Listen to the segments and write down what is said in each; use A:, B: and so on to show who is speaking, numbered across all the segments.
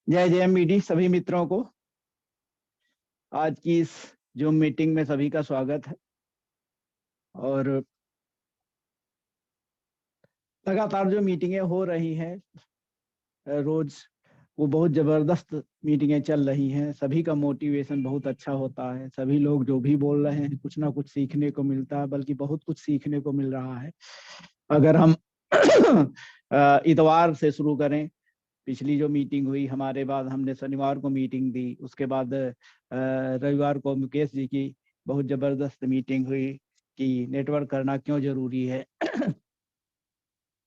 A: जय जय मीडी सभी मित्रों को आज की इस जूम मीटिंग में सभी का स्वागत है। और लगातार जो मीटिंगें हो रही हैं रोज, वो बहुत जबरदस्त मीटिंगें चल रही हैं। सभी का मोटिवेशन बहुत अच्छा होता है। सभी लोग जो भी बोल रहे हैं कुछ ना कुछ सीखने को मिलता है, बल्कि बहुत कुछ सीखने को मिल रहा है। अगर हम इतवार से शुरू करें, पिछली जो मीटिंग हुई हमारे बाद हमने शनिवार को मीटिंग दी, उसके बाद रविवार को मुकेश जी की बहुत जबरदस्त मीटिंग हुई कि नेटवर्क करना क्यों जरूरी है।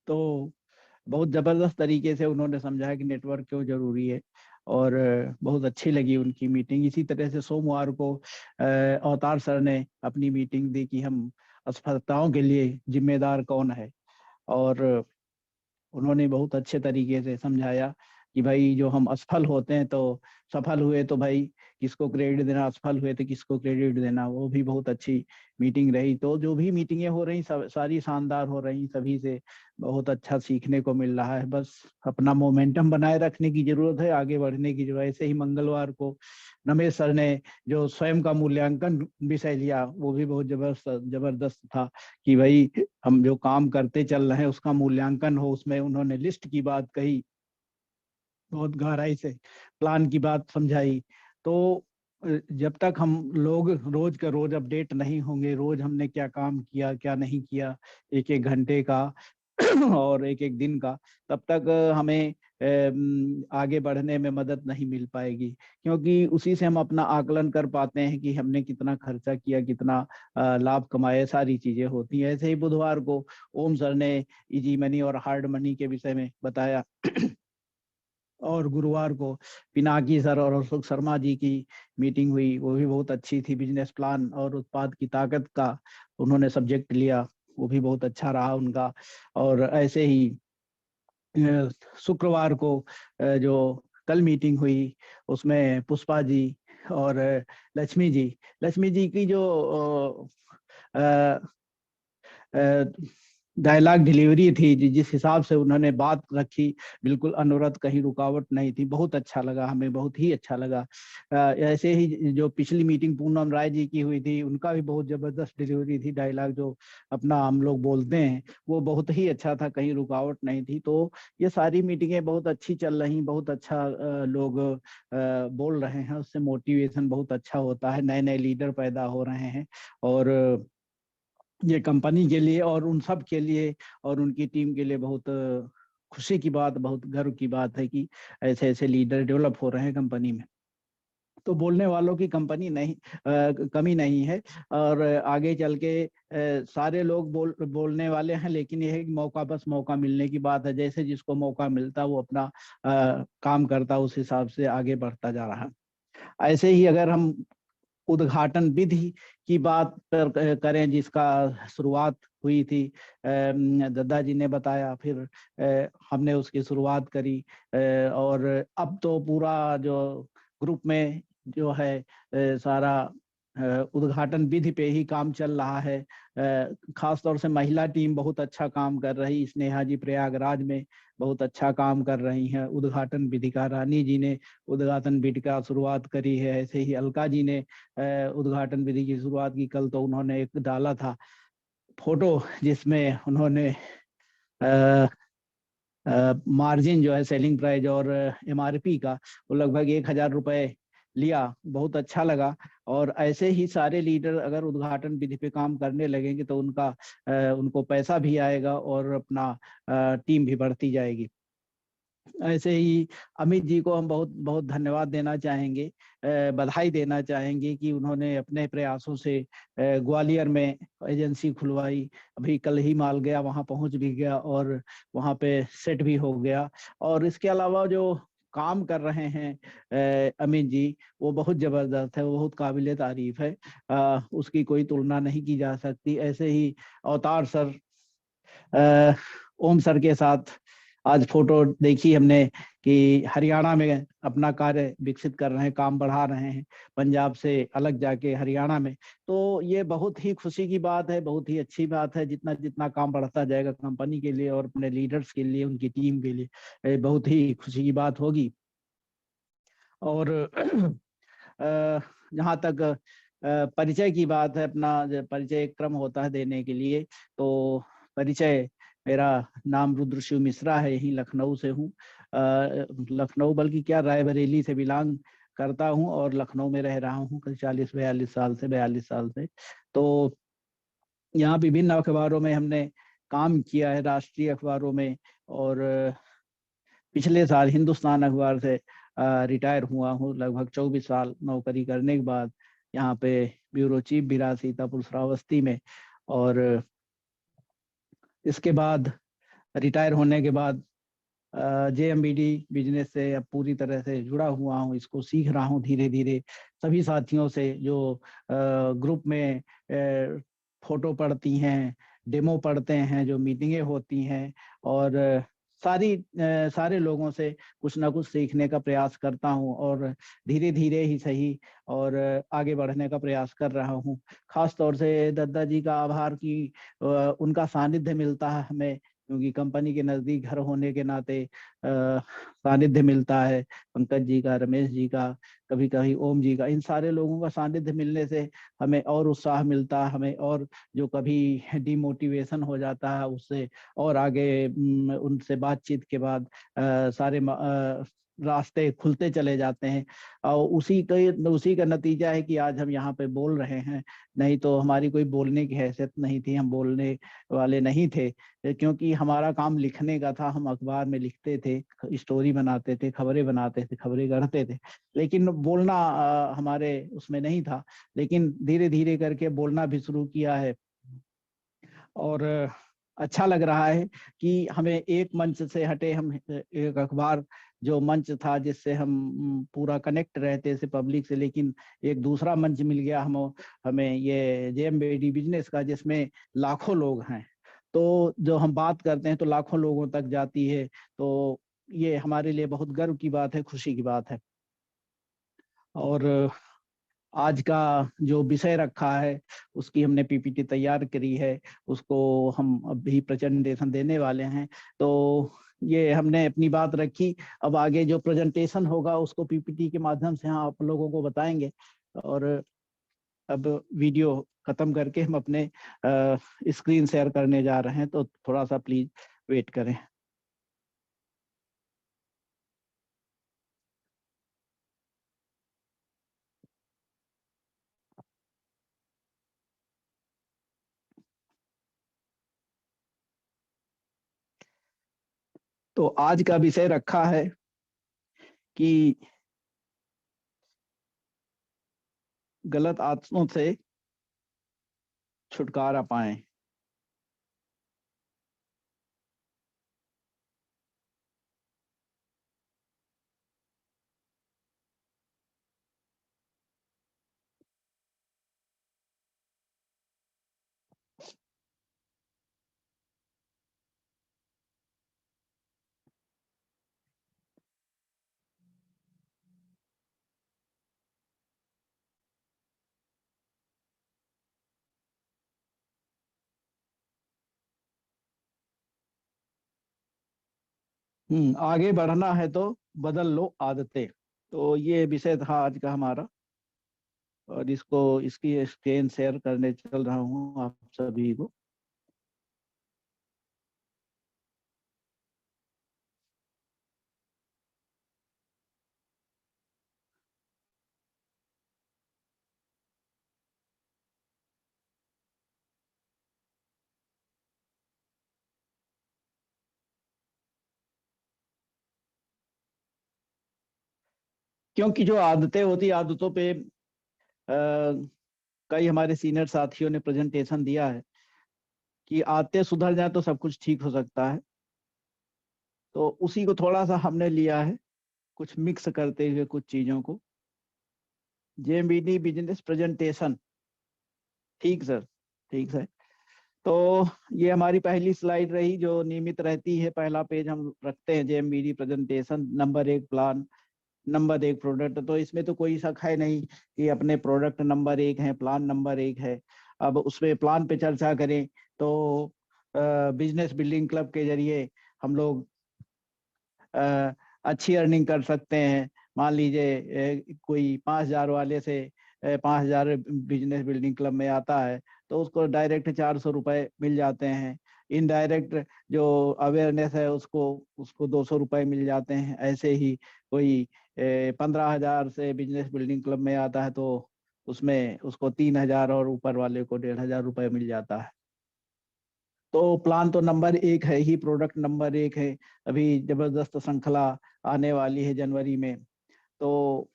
A: तो बहुत जबरदस्त तरीके से उन्होंने समझाया कि नेटवर्क क्यों जरूरी है, और बहुत अच्छी लगी उनकी मीटिंग। इसी तरह से सोमवार को अवतार सर ने अपनी मीटिंग दी कि हम असफलताओं के लिए जिम्मेदार कौन है। और उन्होंने बहुत अच्छे तरीके से समझाया कि भाई जो हम असफल होते हैं तो सफल हुए तो भाई किसको क्रेडिट देना, असफल हुए तो किसको क्रेडिट देना। वो भी बहुत अच्छी मीटिंग रही। तो जो भी मीटिंगें हो रही सारी शानदार हो रही, सभी से बहुत अच्छा सीखने को मिल रहा है। बस अपना मोमेंटम बनाए रखने की जरूरत है, आगे बढ़ने की जरूरत है। ऐसे ही मंगलवार को नमेश सर ने जो स्वयं का मूल्यांकन विषय लिया, वो भी बहुत जबरदस्त जबरदस्त था कि भाई हम जो काम करते चल रहे हैं उसका मूल्यांकन हो। उसमें उन्होंने लिस्ट की बात कही, बहुत गहराई से प्लान की बात समझाई। तो जब तक हम लोग रोज का रोज अपडेट नहीं होंगे, रोज हमने क्या काम किया क्या नहीं किया, एक एक घंटे का और एक एक दिन का, तब तक हमें आगे बढ़ने में मदद नहीं मिल पाएगी। क्योंकि उसी से हम अपना आकलन कर पाते हैं कि हमने कितना खर्चा किया, कितना लाभ कमाए, सारी चीजें होती हैं। ऐसे ही बुधवार को ओम सर ने इजी मनी और हार्ड मनी के विषय में बताया। और गुरुवार को पिनाकी सर और अशोक शर्मा जी की मीटिंग हुई, वो भी बहुत अच्छी थी। बिजनेस प्लान और उत्पाद की ताकत का उन्होंने सब्जेक्ट लिया, वो भी बहुत अच्छा रहा उनका। और ऐसे ही शुक्रवार को जो कल मीटिंग हुई, उसमें पुष्पा जी और लक्ष्मी जी की जो डायलॉग डिलीवरी थी, जिस हिसाब से उन्होंने बात रखी, बिल्कुल अनुरत, कहीं रुकावट नहीं थी। बहुत अच्छा लगा, हमें बहुत ही अच्छा लगा। ऐसे ही जो पिछली मीटिंग पूनम राय जी की हुई थी, उनका भी बहुत जबरदस्त डिलीवरी थी। डायलॉग जो अपना हम लोग बोलते हैं वो बहुत ही अच्छा था, कहीं रुकावट नहीं थी। तो ये सारी मीटिंगें बहुत अच्छी चल रही, बहुत अच्छा लोग बोल रहे हैं, उससे मोटिवेशन बहुत अच्छा होता है, नए नए लीडर पैदा हो रहे हैं। और ये कंपनी के लिए और उन सब के लिए और उनकी टीम के लिए बहुत खुशी की बात, बहुत गर्व की बात है कि ऐसे ऐसे लीडर डेवलप हो रहे हैं कंपनी में। तो बोलने वालों की कंपनी नहीं, कमी नहीं है। और आगे चल के सारे लोग बोलने वाले हैं, लेकिन यह है कि मौका, बस मौका मिलने की बात है। जैसे जिसको मौका मिलता वो अपना काम करता, उस हिसाब से आगे बढ़ता जा रहा है। ऐसे ही अगर हम उद्घाटन विधि की बात करें, जिसका शुरुआत हुई थी, दद्दा जी ने बताया, फिर हमने उसकी शुरुआत करी। और अब तो पूरा जो ग्रुप में जो है सारा उद्घाटन विधि पे ही काम चल रहा है। खास तौर से महिला टीम बहुत अच्छा काम कर रही, स्नेहा जी प्रयागराज में बहुत अच्छा काम कर रही हैं उद्घाटन विधि का। रानी जी ने उद्घाटन विधि का शुरुआत करी है। ऐसे ही अलका जी ने उद्घाटन विधि की शुरुआत की। कल तो उन्होंने एक डाला था फोटो, जिसमें उन्होंने मार्जिन जो है, सेलिंग प्राइस और एमआरपी का, वो लगभग 1,000 रुपए लिया। बहुत अच्छा लगा। और ऐसे ही सारे लीडर अगर उद्घाटन विधि पे काम करने लगेंगे तो उनको पैसा भी आएगा और अपना टीम भी बढ़ती जाएगी। ऐसे ही अमित जी को हम बहुत बहुत धन्यवाद देना चाहेंगे, बधाई देना चाहेंगे कि उन्होंने अपने प्रयासों से ग्वालियर में एजेंसी खुलवाई। अभी कल ही माल गया, वहां पहुंच भी गया और वहां पे सेट भी हो गया। और इसके अलावा जो काम कर रहे हैं अमित जी, वो बहुत जबरदस्त है, वो बहुत काबिले तारीफ है। उसकी कोई तुलना नहीं की जा सकती। ऐसे ही अवतार सर ओम सर के साथ आज फोटो देखी हमने कि हरियाणा में अपना कार्य विकसित कर रहे हैं, काम बढ़ा रहे हैं, पंजाब से अलग जाके हरियाणा में। तो ये बहुत ही खुशी की बात है, बहुत ही अच्छी बात है। जितना जितना काम बढ़ता जाएगा कंपनी के लिए और अपने लीडर्स के लिए, उनकी टीम के लिए, बहुत ही खुशी की बात होगी। और जहाँ तक परिचय की बात है, अपना परिचय क्रम होता है देने के लिए, तो परिचय, मेरा नाम रुद्रशिव मिश्रा है, यही लखनऊ से हूँ। लखनऊ बल्कि क्या, रायबरेली से बिलोंग करता हूँ और लखनऊ में रह रहा हूँ करीब 40-42 साल से। तो यहाँ विभिन्न अखबारों में हमने काम किया है, राष्ट्रीय अखबारों में, और पिछले साल हिंदुस्तान अखबार से रिटायर हुआ हूँ। लगभग 24 साल नौकरी करने के बाद यहाँ पे ब्यूरो चीफ भी रहा सीतापुर श्रावस्ती में। और इसके बाद, रिटायर होने के बाद, JMBD बिजनेस से अब पूरी तरह से जुड़ा हुआ हूँ, इसको सीख रहा हूँ धीरे धीरे सभी साथियों से, जो ग्रुप में फोटो पड़ती हैं, डेमो पढ़ते हैं, जो मीटिंगें होती हैं, और सारे लोगों से कुछ ना कुछ सीखने का प्रयास करता हूँ, और धीरे धीरे ही सही, और आगे बढ़ने का प्रयास कर रहा हूँ। खास तौर से दद्दा जी का आभार कि उनका सानिध्य मिलता है हमें, क्योंकि कंपनी के नजदीक घर होने के नाते सानिध्य मिलता है। पंकज जी का, रमेश जी का, कभी कभी ओम जी का, इन सारे लोगों का सानिध्य मिलने से हमें और उत्साह मिलता है, हमें और जो कभी डिमोटिवेशन हो जाता है उससे और आगे उनसे बातचीत के बाद सारे रास्ते खुलते चले जाते हैं। और उसी का नतीजा है कि आज हम यहाँ पे बोल रहे हैं। नहीं तो हमारी कोई बोलने की हैसियत नहीं थी, हम बोलने वाले नहीं थे, क्योंकि हमारा काम लिखने का था। हम अखबार में लिखते थे, स्टोरी बनाते थे, खबरें बनाते थे, खबरें करते थे, लेकिन बोलना हमारे उसमें नहीं था। लेकिन धीरे धीरे करके बोलना भी शुरू किया है, और अच्छा लग रहा है कि हमें एक मंच से हटे, हम एक अखबार जो मंच था जिससे हम पूरा कनेक्ट रहते थे पब्लिक से, लेकिन एक दूसरा मंच मिल गया हमें ये JMBD बिजनेस का, जिसमें लाखों लोग हैं। तो जो हम बात करते हैं तो लाखों लोगों तक जाती है। तो ये हमारे लिए बहुत गर्व की बात है, खुशी की बात है। और आज का जो विषय रखा है उसकी हमने PPT तैयार करी है, उसको हम अभी प्रेजेंटेशन देने वाले हैं। तो ये हमने अपनी बात रखी, अब आगे जो प्रेजेंटेशन होगा उसको PPT के माध्यम से हम आप लोगों को बताएंगे। और अब वीडियो खत्म करके हम अपने स्क्रीन शेयर करने जा रहे हैं, तो थोड़ा सा प्लीज वेट करें। तो आज का विषय रखा है कि गलत आदतों से छुटकारा पाएं। आगे बढ़ना है तो बदल लो आदतें। तो ये विषय था आज का हमारा, और इसकी स्क्रीन शेयर करने चल रहा हूँ आप सभी को। क्योंकि जो आदतें होती, आदतों पे कई हमारे सीनियर साथियों ने प्रेजेंटेशन दिया है कि आदतें सुधर जाए तो सब कुछ ठीक हो सकता है। तो उसी को थोड़ा सा हमने लिया है, कुछ मिक्स करते हुए कुछ चीजों को। JMBD बिजनेस प्रेजेंटेशन, ठीक सर, ठीक है। तो ये हमारी पहली स्लाइड रही जो नियमित रहती है। पहला पेज हम रखते हैं JMBD presentation, number 1 plan, number 1 product. तो इसमें तो कोई शक है नहीं कि अपने प्रोडक्ट नंबर 1 है, प्लान नंबर 1 है। अब उसमें प्लान पे चर्चा करें तो बिजनेस बिल्डिंग क्लब के जरिए हम लोग अच्छी अर्निंग कर सकते हैं, मान लीजिए कोई 5,000 वाले से 5,000 बिजनेस बिल्डिंग क्लब में आता है तो उसको डायरेक्ट 400 रुपए मिल जाते हैं। इनडायरेक्ट जो अवेयरनेस है उसको उसको 200 रुपए मिल जाते हैं। ऐसे ही कोई 15,000 से बिजनेस बिल्डिंग क्लब में आता है तो उसमें उसको 3,000 और ऊपर वाले को 1,500 रुपए मिल जाता है। तो प्लान तो नंबर 1 है ही, प्रोडक्ट नंबर 1 है। अभी जबरदस्त श्रृंखला आने वाली है जनवरी में। तो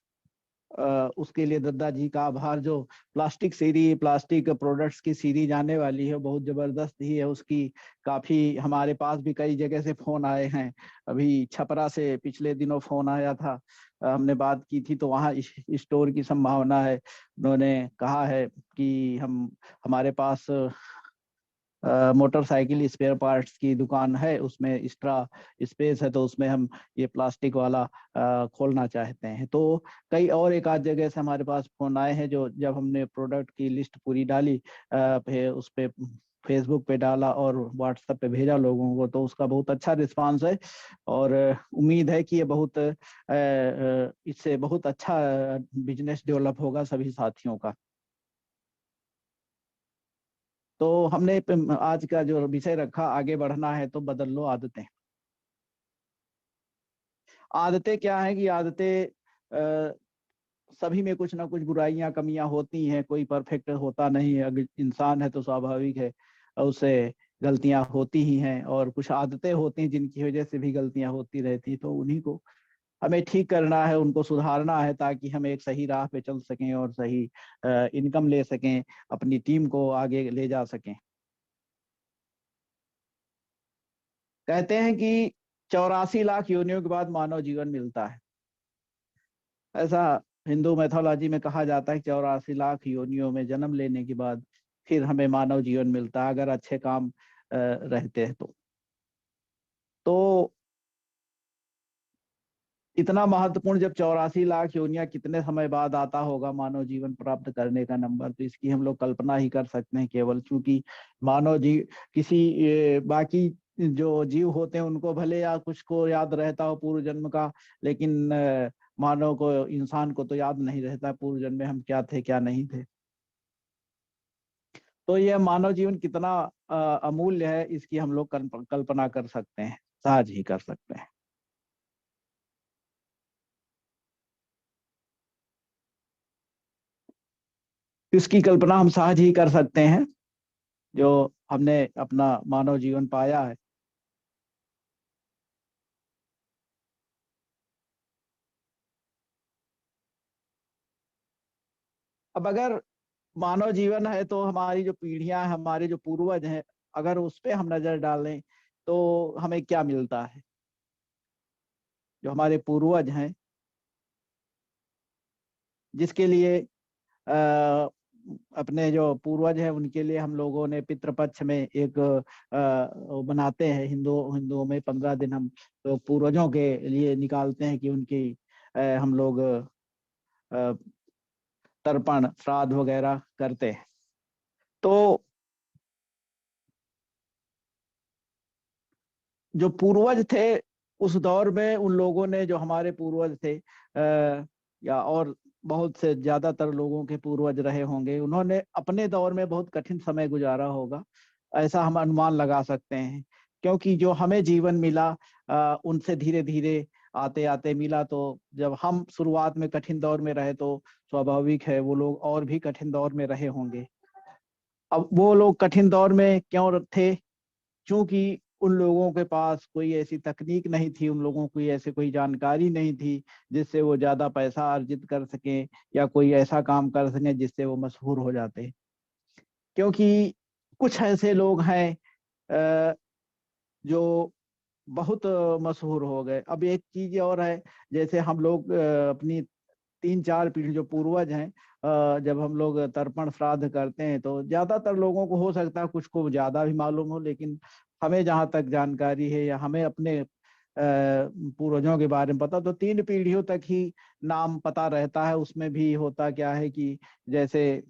A: उसके लिए दद्दा जी का आभार। जो प्लास्टिक सीरीज, प्लास्टिक प्रोडक्ट्स की सीरीज आने वाली है बहुत जबरदस्त ही है। उसकी काफी हमारे पास भी कई जगह से फोन आए हैं। अभी छपरा से पिछले दिनों फोन आया था, हमने बात की थी तो वहाँ स्टोर की संभावना है। उन्होंने कहा है कि हमारे पास मोटरसाइकिल स्पेयर पार्ट्स की दुकान है, उसमें एक्स्ट्रा स्पेस है तो उसमें हम ये प्लास्टिक वाला खोलना चाहते हैं। तो कई और एक आध जगह से हमारे पास फोन आए हैं। जो जब हमने प्रोडक्ट की लिस्ट पूरी डाली फिर उस पे फेसबुक पे डाला और व्हाट्सएप पे भेजा लोगों को, तो उसका बहुत अच्छा रिस्पांस है। और उम्मीद है कि ये बहुत इससे बहुत अच्छा बिजनेस डेवलप होगा सभी साथियों का। तो हमने आज का जो विषय रखा, आगे बढ़ना है तो बदल लो आदतें। आदतें क्या है कि आदतें सभी में कुछ ना कुछ बुराइयां कमियां होती हैं। कोई परफेक्ट होता नहीं है, अगर इंसान है तो स्वाभाविक है उससे गलतियां होती ही हैं। और कुछ आदतें होती हैं जिनकी वजह से भी गलतियां होती रहती, तो उन्हीं को हमें ठीक करना है, उनको सुधारना है ताकि हम एक सही राह पे चल सकें और सही इनकम ले सकें, अपनी टीम को आगे ले जा सकें। कहते हैं कि 84 लाख योनियों के बाद मानव जीवन मिलता है। ऐसा हिंदू मैथोलॉजी में कहा जाता है कि 84 लाख योनियों में जन्म लेने के बाद फिर हमें मानव जीवन मिलता है, अगर अच्छे काम रहते हैं तो इतना महत्वपूर्ण जब 84 लाख योनियां कितने समय बाद आता होगा मानव जीवन प्राप्त करने का नंबर, तो इसकी हम लोग कल्पना ही कर सकते हैं केवल। क्योंकि मानव जीव किसी बाकी जो जीव होते हैं उनको भले या कुछ को याद रहता हो पूर्व जन्म का, लेकिन मानव को, इंसान को तो याद नहीं रहता पूर्व जन्म में हम क्या थे क्या नहीं थे। तो यह मानव जीवन कितना अमूल्य है इसकी हम लोग कल्पना कर सकते हैं, सहज ही कर सकते हैं। इसकी कल्पना हम सहज ही कर सकते हैं जो हमने अपना मानव जीवन पाया है। अब अगर मानव जीवन है तो हमारी जो पीढ़ियां, हमारे जो पूर्वज हैं, अगर उस पे हम नजर डालें तो हमें क्या मिलता है। जो हमारे पूर्वज हैं जिसके लिए आ, अपने जो पूर्वज हैं उनके लिए हम लोगों ने पितृपक्ष में एक वो बनाते हैं। हिंदुओं में 15 दिन हम लोग पूर्वजों के लिए निकालते हैं कि उनकी हम लोग तर्पण श्राद्ध वगैरह करते हैं। तो जो पूर्वज थे उस दौर में, उन लोगों ने, जो हमारे पूर्वज थे या और बहुत से ज्यादातर लोगों के पूर्वज रहे होंगे, उन्होंने अपने दौर में बहुत कठिन समय गुजारा होगा, ऐसा हम अनुमान लगा सकते हैं। क्योंकि जो हमें जीवन मिला उनसे धीरे धीरे आते आते मिला। तो जब हम शुरुआत में कठिन दौर में रहे तो स्वाभाविक है वो लोग और भी कठिन दौर में रहे होंगे। अब वो लोग कठिन दौर में क्यों थे? क्योंकि उन लोगों के पास कोई ऐसी तकनीक नहीं थी, उन लोगों को ऐसे कोई जानकारी नहीं थी जिससे वो ज्यादा पैसा अर्जित कर सकें या कोई ऐसा काम कर सकें जिससे वो मशहूर हो जाते। क्योंकि कुछ ऐसे लोग हैं जो बहुत मशहूर हो गए। अब एक चीज और है, जैसे हम लोग अपनी 3-4 पीढ़ी जो पूर्वज हैं, जब हम लोग तर्पण श्राद्ध करते हैं तो ज्यादातर लोगों को हो सकता है कुछ को ज्यादा भी मालूम हो, लेकिन हमें जहाँ तक जानकारी है या हमें अपने पूर्वजों के बारे में पता, तो 3 पीढ़ियों तक ही नाम पता रहता है। उसमें भी होता क्या है कि जैसे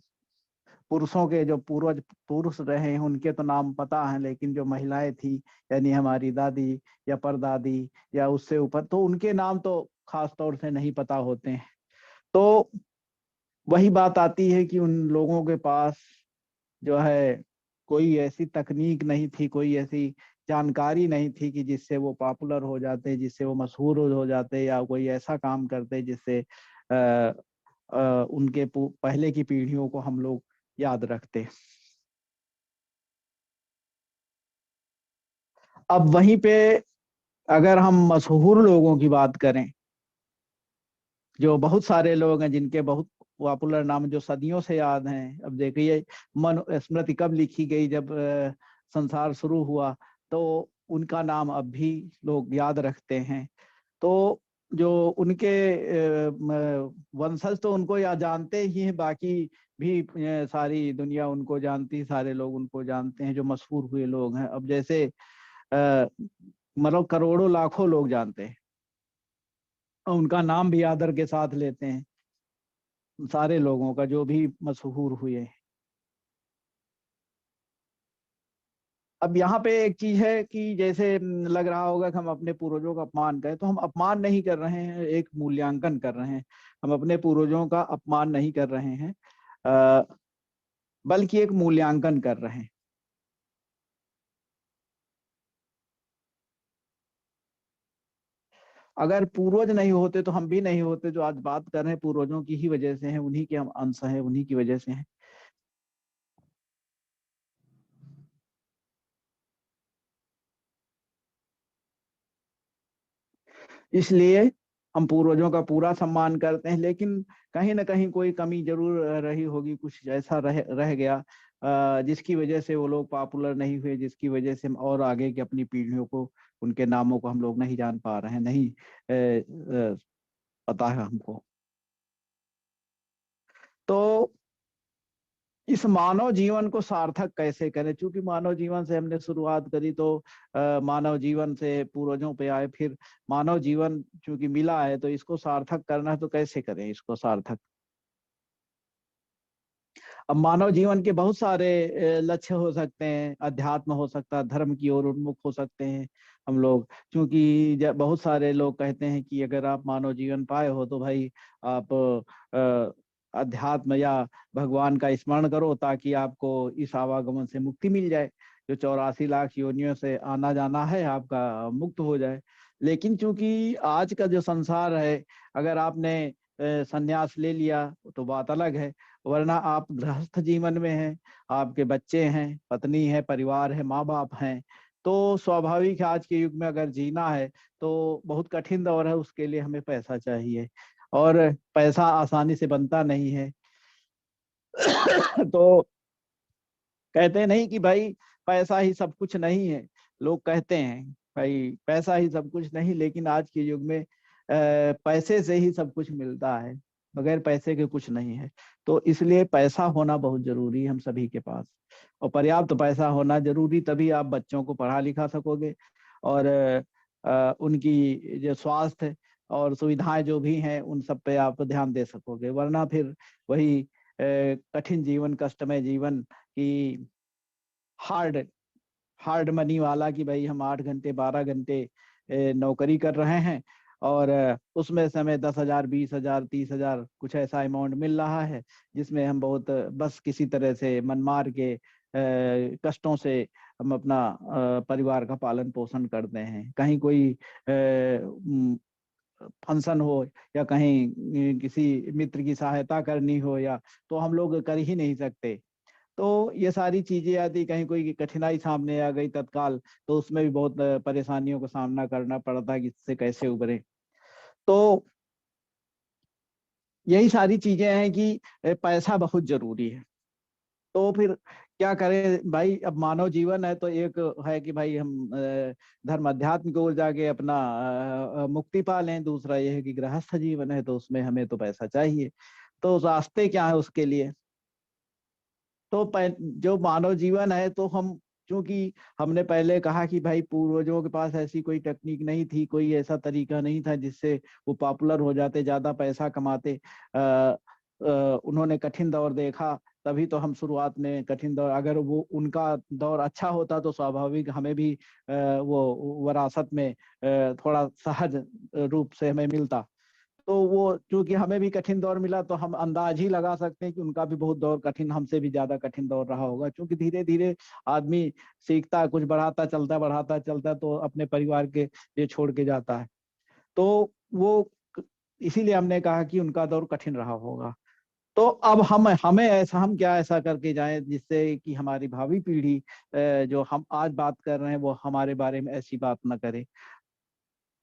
A: पुरुषों के जो पूर्वज पुरुष रहे हैं उनके तो नाम पता है, लेकिन जो महिलाएं थी यानी हमारी दादी या परदादी या उससे ऊपर, तो उनके नाम तो खास तौर से नहीं पता होते हैं। तो वही बात आती है कि उन लोगों के पास जो है कोई ऐसी तकनीक नहीं थी, कोई ऐसी जानकारी नहीं थी कि जिससे वो पॉपुलर हो जाते, जिससे वो मशहूर हो जाते, या कोई ऐसा काम करते जिससे उनके पहले की पीढ़ियों को हम लोग याद रखते। अब वहीं पे अगर हम मशहूर लोगों की बात करें, जो बहुत सारे लोग हैं जिनके बहुत पॉपुलर नाम जो सदियों से याद हैं। अब देखिए, स्मृति कब लिखी गई, जब संसार शुरू हुआ, तो उनका नाम अब भी लोग याद रखते हैं। तो जो उनके वंशज तो उनको या जानते ही हैं, बाकी भी सारी दुनिया उनको जानती, सारे लोग उनको जानते हैं जो मशहूर हुए लोग हैं। अब जैसे मतलब करोड़ों लाखों लोग जानते हैं और उनका नाम भी आदर के साथ लेते हैं, सारे लोगों का जो भी मशहूर हुए। अब यहाँ पे एक चीज है कि जैसे लग रहा होगा कि हम अपने पूर्वजों का अपमान करें, तो हम अपमान नहीं कर रहे हैं, एक मूल्यांकन कर रहे हैं। हम अपने पूर्वजों का अपमान नहीं कर रहे हैं, बल्कि एक मूल्यांकन कर रहे हैं। अगर पूर्वज नहीं होते तो हम भी नहीं होते। जो आज बात कर रहे हैं पूर्वजों की ही वजह से हैं, उन्हीं के हम अंश हैं, उन्हीं की वजह से हैं। इसलिए हम पूर्वजों का पूरा सम्मान करते हैं, लेकिन कहीं ना कहीं कोई कमी जरूर रही होगी, कुछ ऐसा रह गया जिसकी वजह से वो लोग पॉपुलर नहीं हुए, जिसकी वजह से हम और आगे की अपनी पीढ़ियों को उनके नामों को हम लोग नहीं जान पा रहे हैं, नहीं पता है हमको। तो इस मानव जीवन को सार्थक कैसे करें, क्योंकि मानव जीवन से हमने शुरुआत करी, तो मानव जीवन से पूर्वजों पे आए, फिर मानव जीवन चूंकि मिला है तो इसको सार्थक करना है, तो कैसे करें इसको सार्थक। अब मानव जीवन के बहुत सारे लक्ष्य हो सकते हैं, अध्यात्म हो सकता है, धर्म की ओर उन्मुख हो सकते हैं हम लोग। क्योंकि बहुत सारे लोग कहते हैं कि अगर आप मानव जीवन पाए हो तो भाई आप अध्यात्म या भगवान का स्मरण करो, ताकि आपको इस आवागमन से मुक्ति मिल जाए, जो 84 लाख योनियों से आना जाना है आपका मुक्त हो जाए। लेकिन चूंकि आज का जो संसार है, अगर आपने संन्यास ले लिया तो बात अलग है, वरना आप गृहस्थ जीवन में हैं, आपके बच्चे हैं, पत्नी है, परिवार है, माँ बाप हैं, तो स्वाभाविक है आज के युग में अगर जीना है तो बहुत कठिन दौर है, उसके लिए हमें पैसा चाहिए, और पैसा आसानी से बनता नहीं है। तो कहते नहीं कि भाई पैसा ही सब कुछ नहीं है। लोग कहते हैं भाई पैसा ही सब कुछ नहीं, लेकिन आज के युग में पैसे से ही सब कुछ मिलता है, बगैर पैसे के कुछ नहीं है। तो इसलिए पैसा होना बहुत जरूरी है हम सभी के पास, और पर्याप्त पैसा होना जरूरी, तभी आप बच्चों को पढ़ा लिखा सकोगे, और उनकी जो स्वास्थ्य और सुविधाएं जो भी हैं उन सब पे आप ध्यान दे सकोगे। वरना फिर वही कठिन जीवन, कष्टमय जीवन की हार्ड हार्ड मनी वाला, कि भाई हम 8 घंटे 12 घंटे नौकरी कर रहे हैं, और उसमें से हमें 10,000 20,000 30,000 कुछ ऐसा अमाउंट मिल रहा है, जिसमें हम बहुत बस किसी तरह से मन मार के कष्टों से हम अपना परिवार का पालन पोषण करते हैं। कहीं कोई फंक्शन हो, या कहीं किसी मित्र की सहायता करनी हो, या तो हम लोग कर ही नहीं सकते। तो ये सारी चीजें आती, कहीं कोई कठिनाई सामने आ गई तत्काल, तो उसमें भी बहुत परेशानियों का सामना करना पड़ता है कि इससे कैसे उबरे। तो यही सारी चीजें हैं कि पैसा बहुत जरूरी है। तो फिर क्या करें भाई, अब मानव जीवन है तो एक है कि भाई हम धर्म अध्यात्म की ओर जाके अपना मुक्ति पा लें, दूसरा ये है कि गृहस्थ जीवन है तो उसमें हमें तो पैसा चाहिए। तो रास्ते क्या है उसके लिए। तो जो मानव जीवन है, तो हम क्योंकि हमने पहले कहा कि भाई पूर्वजों के पास ऐसी कोई टेक्निक नहीं थी, कोई ऐसा तरीका नहीं था जिससे वो पॉपुलर हो जाते, ज्यादा पैसा कमाते। उन्होंने कठिन दौर देखा, तभी तो हम शुरुआत में कठिन दौर, अगर वो उनका दौर अच्छा होता तो स्वाभाविक हमें भी वो विरासत में थोड़ा सहज रूप से हमें मिलता। तो वो चूंकि हमें भी कठिन दौर मिला, तो हम अंदाज ही लगा सकते हैं कि उनका भी बहुत दौर कठिन, हमसे भी ज्यादा कठिन दौर रहा होगा। क्योंकि धीरे धीरे आदमी सीखता है, कुछ बढ़ाता चलता, तो अपने परिवार के लिए छोड़ के जाता है। तो वो इसीलिए हमने कहा कि उनका दौर कठिन रहा होगा। तो अब हम क्या ऐसा करके जाएं जिससे कि हमारी भावी पीढ़ी जो हम आज बात कर रहे हैं वो हमारे बारे में ऐसी बात ना करे।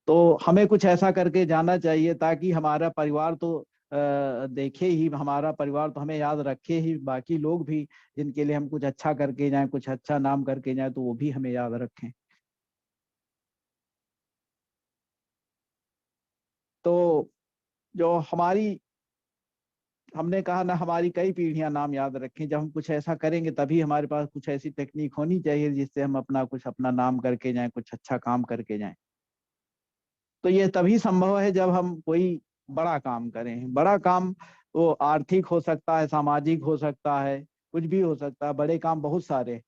A: तो हमें कुछ ऐसा करके जाना चाहिए ताकि हमारा परिवार तो देखे ही, हमारा परिवार तो हमें याद रखे ही, बाकी लोग भी जिनके लिए हम कुछ अच्छा करके जाएं, कुछ अच्छा नाम करके जाएं, तो वो भी हमें याद रखें। तो जो हमारी हमने कहा ना, हमारी कई पीढ़ियां नाम याद रखें। जब हम कुछ ऐसा करेंगे तभी हमारे पास कुछ ऐसी टेक्निक होनी चाहिए जिससे हम अपना नाम करके जाएं, कुछ अच्छा काम करके जाएं। तो ये तभी संभव है जब हम कोई बड़ा काम करें। बड़ा काम वो आर्थिक हो सकता है, सामाजिक हो सकता है, कुछ भी हो सकता है। बड़े काम बहुत सारे,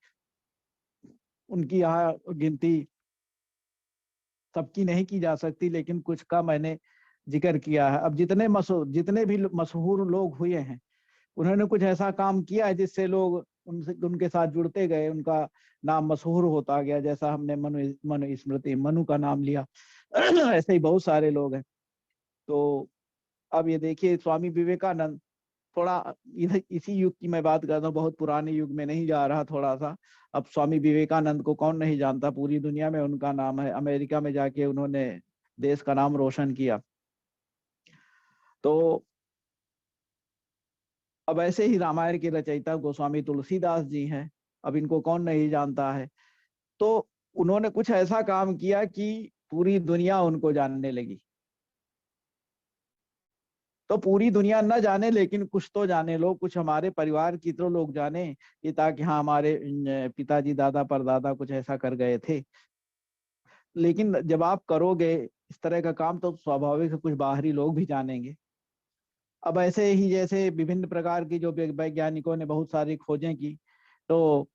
A: उनकी यहाँ गिनती सबकी नहीं की जा सकती, लेकिन कुछ का मैंने जिक्र किया है। अब जितने भी मशहूर लोग हुए हैं, उन्होंने कुछ ऐसा काम किया है जिससे लोग उनसे उनके साथ जुड़ते गए, उनका नाम मशहूर होता गया। जैसा हमने मनु स्मृति मनु का नाम लिया, ऐसे ही बहुत सारे लोग हैं। तो अब ये देखिए, स्वामी विवेकानंद, थोड़ा इधर इसी युग की मैं बात करता हूँ, बहुत पुराने युग में नहीं जा रहा थोड़ा सा। अब स्वामी विवेकानंद को कौन नहीं जानता, पूरी दुनिया में उनका नाम है। अमेरिका में जाके उन्होंने देश का नाम रोशन किया। तो अब ऐसे ही रामायण के रचयिता गोस्वामी तुलसीदास जी हैं, अब इनको कौन नहीं जानता है। तो उन्होंने कुछ ऐसा काम किया कि पूरी दुनिया उनको जानने लगी। तो पूरी दुनिया न जाने, लेकिन कुछ तो जाने लोग, कुछ हमारे परिवार की तो लोग जाने, ये ताकि हाँ, हमारे पिताजी दादा परदादा कुछ ऐसा कर गए थे। लेकिन जब आप करोगे इस तरह का काम, तो स्वाभाविक है कुछ बाहरी लोग भी जानेंगे। अब ऐसे ही जैसे विभिन्न प्रकार की जो वैज्ञानिकों ने बहुत सारी खोजें की, तो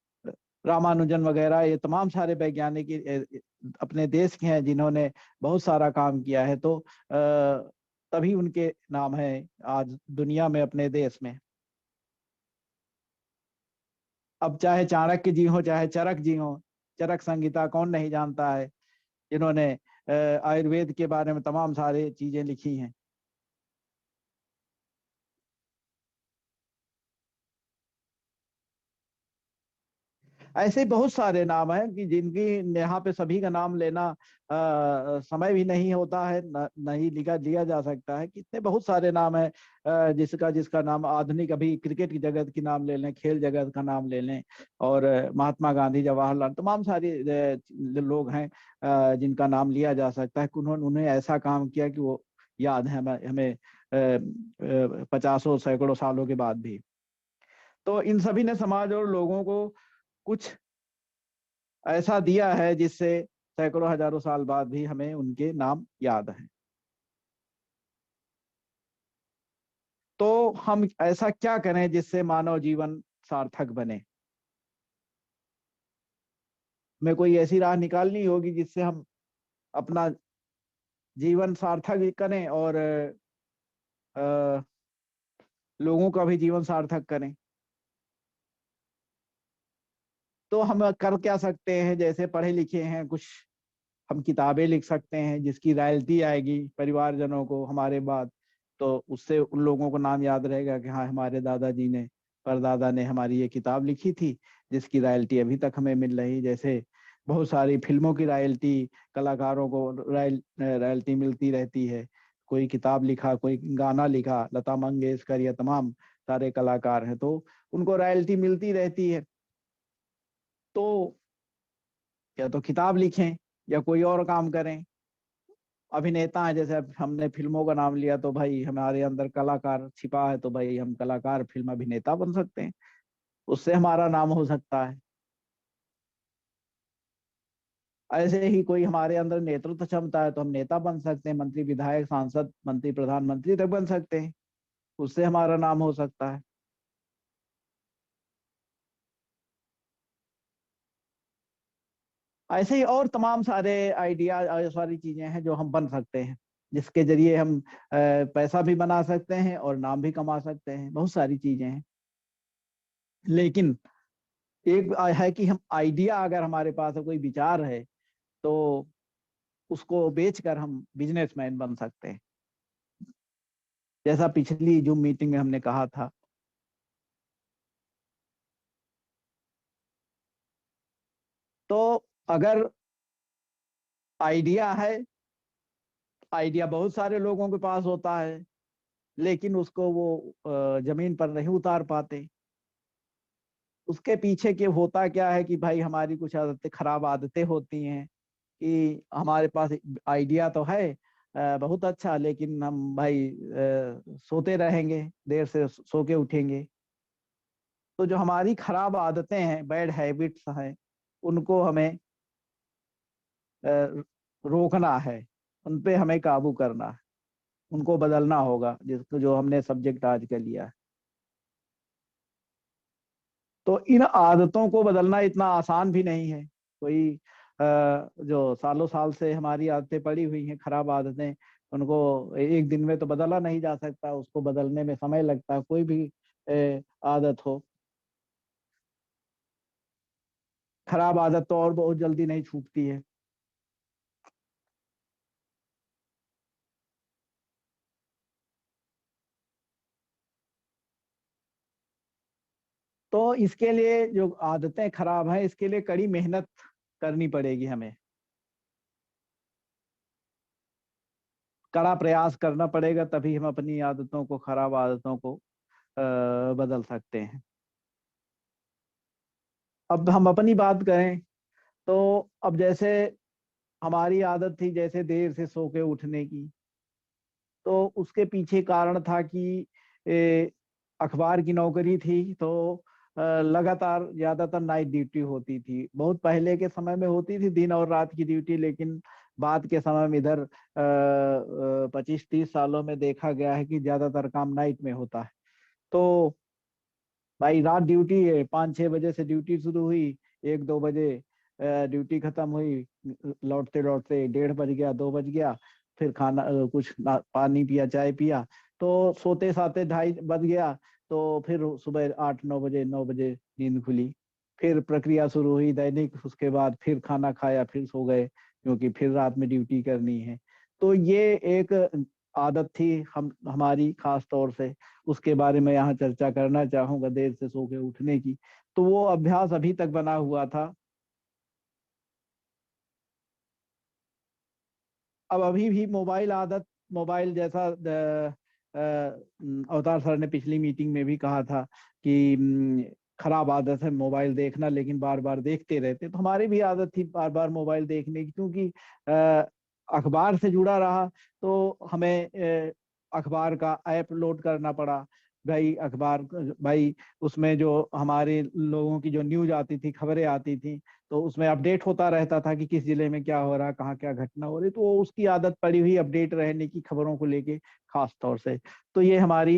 A: रामानुजन वगैरह, ये तमाम सारे वैज्ञानिक अपने देश के हैं जिन्होंने बहुत सारा काम किया है। तो तभी उनके नाम है आज दुनिया में, अपने देश में। अब चाहे चाणक्य जी हो, चाहे चरक जी हो, चरक संहिता कौन नहीं जानता है, जिन्होंने आयुर्वेद के बारे में तमाम सारे चीजें लिखी हैं। ऐसे बहुत सारे नाम हैं कि जिनकी यहाँ पे सभी का नाम लेना समय भी नहीं होता है, नहीं लिखा लिया जा सकता है। कितने बहुत सारे नाम हैं, जिसका जिसका नाम आधुनिक, अभी क्रिकेट की जगत की नाम ले लें, खेल जगत का नाम ले लें, और महात्मा गांधी, जवाहरलाल, तमाम सारे लोग हैं जिनका नाम लिया जा सकता है कि उन्होंने उन्हें ऐसा काम किया कि वो याद है हमें हमें पचासों सैकड़ों सालों के बाद भी। तो इन सभी ने समाज और लोगों को कुछ ऐसा दिया है जिससे सैकड़ों हजारों साल बाद भी हमें उनके नाम याद हैं। तो हम ऐसा क्या करें जिससे मानव जीवन सार्थक बने। हमें कोई ऐसी राह निकालनी होगी जिससे हम अपना जीवन सार्थक करें, और लोगों का भी जीवन सार्थक करें। तो हम कर क्या सकते हैं, जैसे पढ़े लिखे हैं कुछ, हम किताबें लिख सकते हैं जिसकी रॉयल्टी आएगी परिवारजनों को हमारे बाद। तो उससे उन लोगों को नाम याद रहेगा कि हाँ, हमारे दादाजी ने, परदादा ने हमारी ये किताब लिखी थी, जिसकी रॉयल्टी अभी तक हमें मिल रही। जैसे बहुत सारी फिल्मों की रॉयल्टी, कलाकारों को रॉयल्टी मिलती रहती है। कोई किताब लिखा, कोई गाना लिखा, लता मंगेशकर या तमाम सारे कलाकार हैं, तो उनको रॉयल्टी मिलती रहती है। तो या तो किताब लिखें या कोई और काम करें। अभिनेता है, जैसे अब हमने फिल्मों का नाम लिया, तो भाई हमारे अंदर कलाकार छिपा है, तो भाई हम कलाकार फिल्म अभिनेता बन सकते हैं, उससे हमारा नाम हो सकता है। ऐसे ही कोई हमारे अंदर नेतृत्व क्षमता है, तो हम नेता बन सकते हैं, मंत्री विधायक सांसद मंत्री प्रधानमंत्री तक बन सकते हैं, उससे हमारा नाम हो सकता है। ऐसे ही और तमाम सारे आइडिया, सारी चीजें हैं जो हम बन सकते हैं। जिसके जरिए हम पैसा भी बना सकते हैं और नाम भी कमा सकते हैं, बहुत सारी चीजें हैं। लेकिन एक है कि हम आइडिया, अगर हमारे पास कोई विचार है तो उसको बेचकर हम बिजनेसमैन बन सकते हैं, जैसा पिछली जूम मीटिंग में हमने कहा था। तो अगर आइडिया है, आइडिया बहुत सारे लोगों के पास होता है, लेकिन उसको वो जमीन पर नहीं उतार पाते। उसके पीछे के होता क्या है कि भाई हमारी कुछ आदतें, खराब आदतें होती हैं कि हमारे पास आइडिया तो है बहुत अच्छा, लेकिन हम भाई सोते रहेंगे, देर से सो के उठेंगे। तो जो हमारी खराब आदतें हैं, बैड हैबिट्स हैं, उनको हमें रोकना है, उन पे हमें काबू करना है, उनको बदलना होगा, जिसको जो हमने सब्जेक्ट आज का लिया है। तो इन आदतों को बदलना इतना आसान भी नहीं है। कोई जो सालों साल से हमारी आदतें पड़ी हुई हैं, खराब आदतें, उनको एक दिन में तो बदला नहीं जा सकता, उसको बदलने में समय लगता है। कोई भी आदत हो, खराब आदत तो और बहुत जल्दी नहीं छूटती है। तो इसके लिए जो आदतें खराब हैं, इसके लिए कड़ी मेहनत करनी पड़ेगी हमें, कड़ा प्रयास करना पड़ेगा, तभी हम अपनी आदतों को, खराब आदतों को बदल सकते हैं। अब हम अपनी बात करें तो अब जैसे हमारी आदत थी जैसे देर से सो के उठने की, तो उसके पीछे कारण था कि अखबार की नौकरी थी, तो लगातार ज्यादातर नाइट ड्यूटी होती थी। बहुत पहले के समय में होती थी दिन और रात की ड्यूटी, लेकिन बाद के समय में इधर 25-30 सालों में देखा गया है कि ज्यादातर काम नाइट में होता है। तो भाई रात ड्यूटी है, 5-6 बजे से ड्यूटी शुरू हुई, 1-2 बजे ड्यूटी खत्म हुई, लौटते लौटते 1:30 बज गया, 2 बज गया। फिर खाना पानी पिया, चाय पिया, तो सोते साते 2:30 बज गया। तो फिर सुबह 8-9 बजे, 9 बजे नींद खुली। फिर प्रक्रिया शुरू हुई दैनिक, उसके बाद फिर खाना खाया, फिर सो गए, क्योंकि फिर रात में ड्यूटी करनी है। तो ये एक आदत थी हम हमारी खास तौर से, उसके बारे में यहाँ चर्चा करना चाहूंगा, देर से सो के उठने की। तो वो अभ्यास अभी तक बना हुआ था। अब अभी भी मोबाइल आदत, मोबाइल जैसा अवतार सर ने पिछली मीटिंग में भी कहा था कि खराब आदत है मोबाइल देखना, लेकिन बार बार देखते रहते। तो हमारी भी आदत थी बार बार मोबाइल देखने की, क्योंकि अखबार से जुड़ा रहा, तो हमें अखबार का ऐप लोड करना पड़ा। भाई अखबार, भाई उसमें जो हमारे लोगों की जो न्यूज आती थी, खबरें आती थी, तो उसमें अपडेट होता रहता था कि किस जिले में क्या हो रहा है, कहाँ क्या घटना हो रही। तो वो उसकी आदत पड़ी हुई, अपडेट रहने की, खबरों को लेके खास तौर से। तो ये हमारी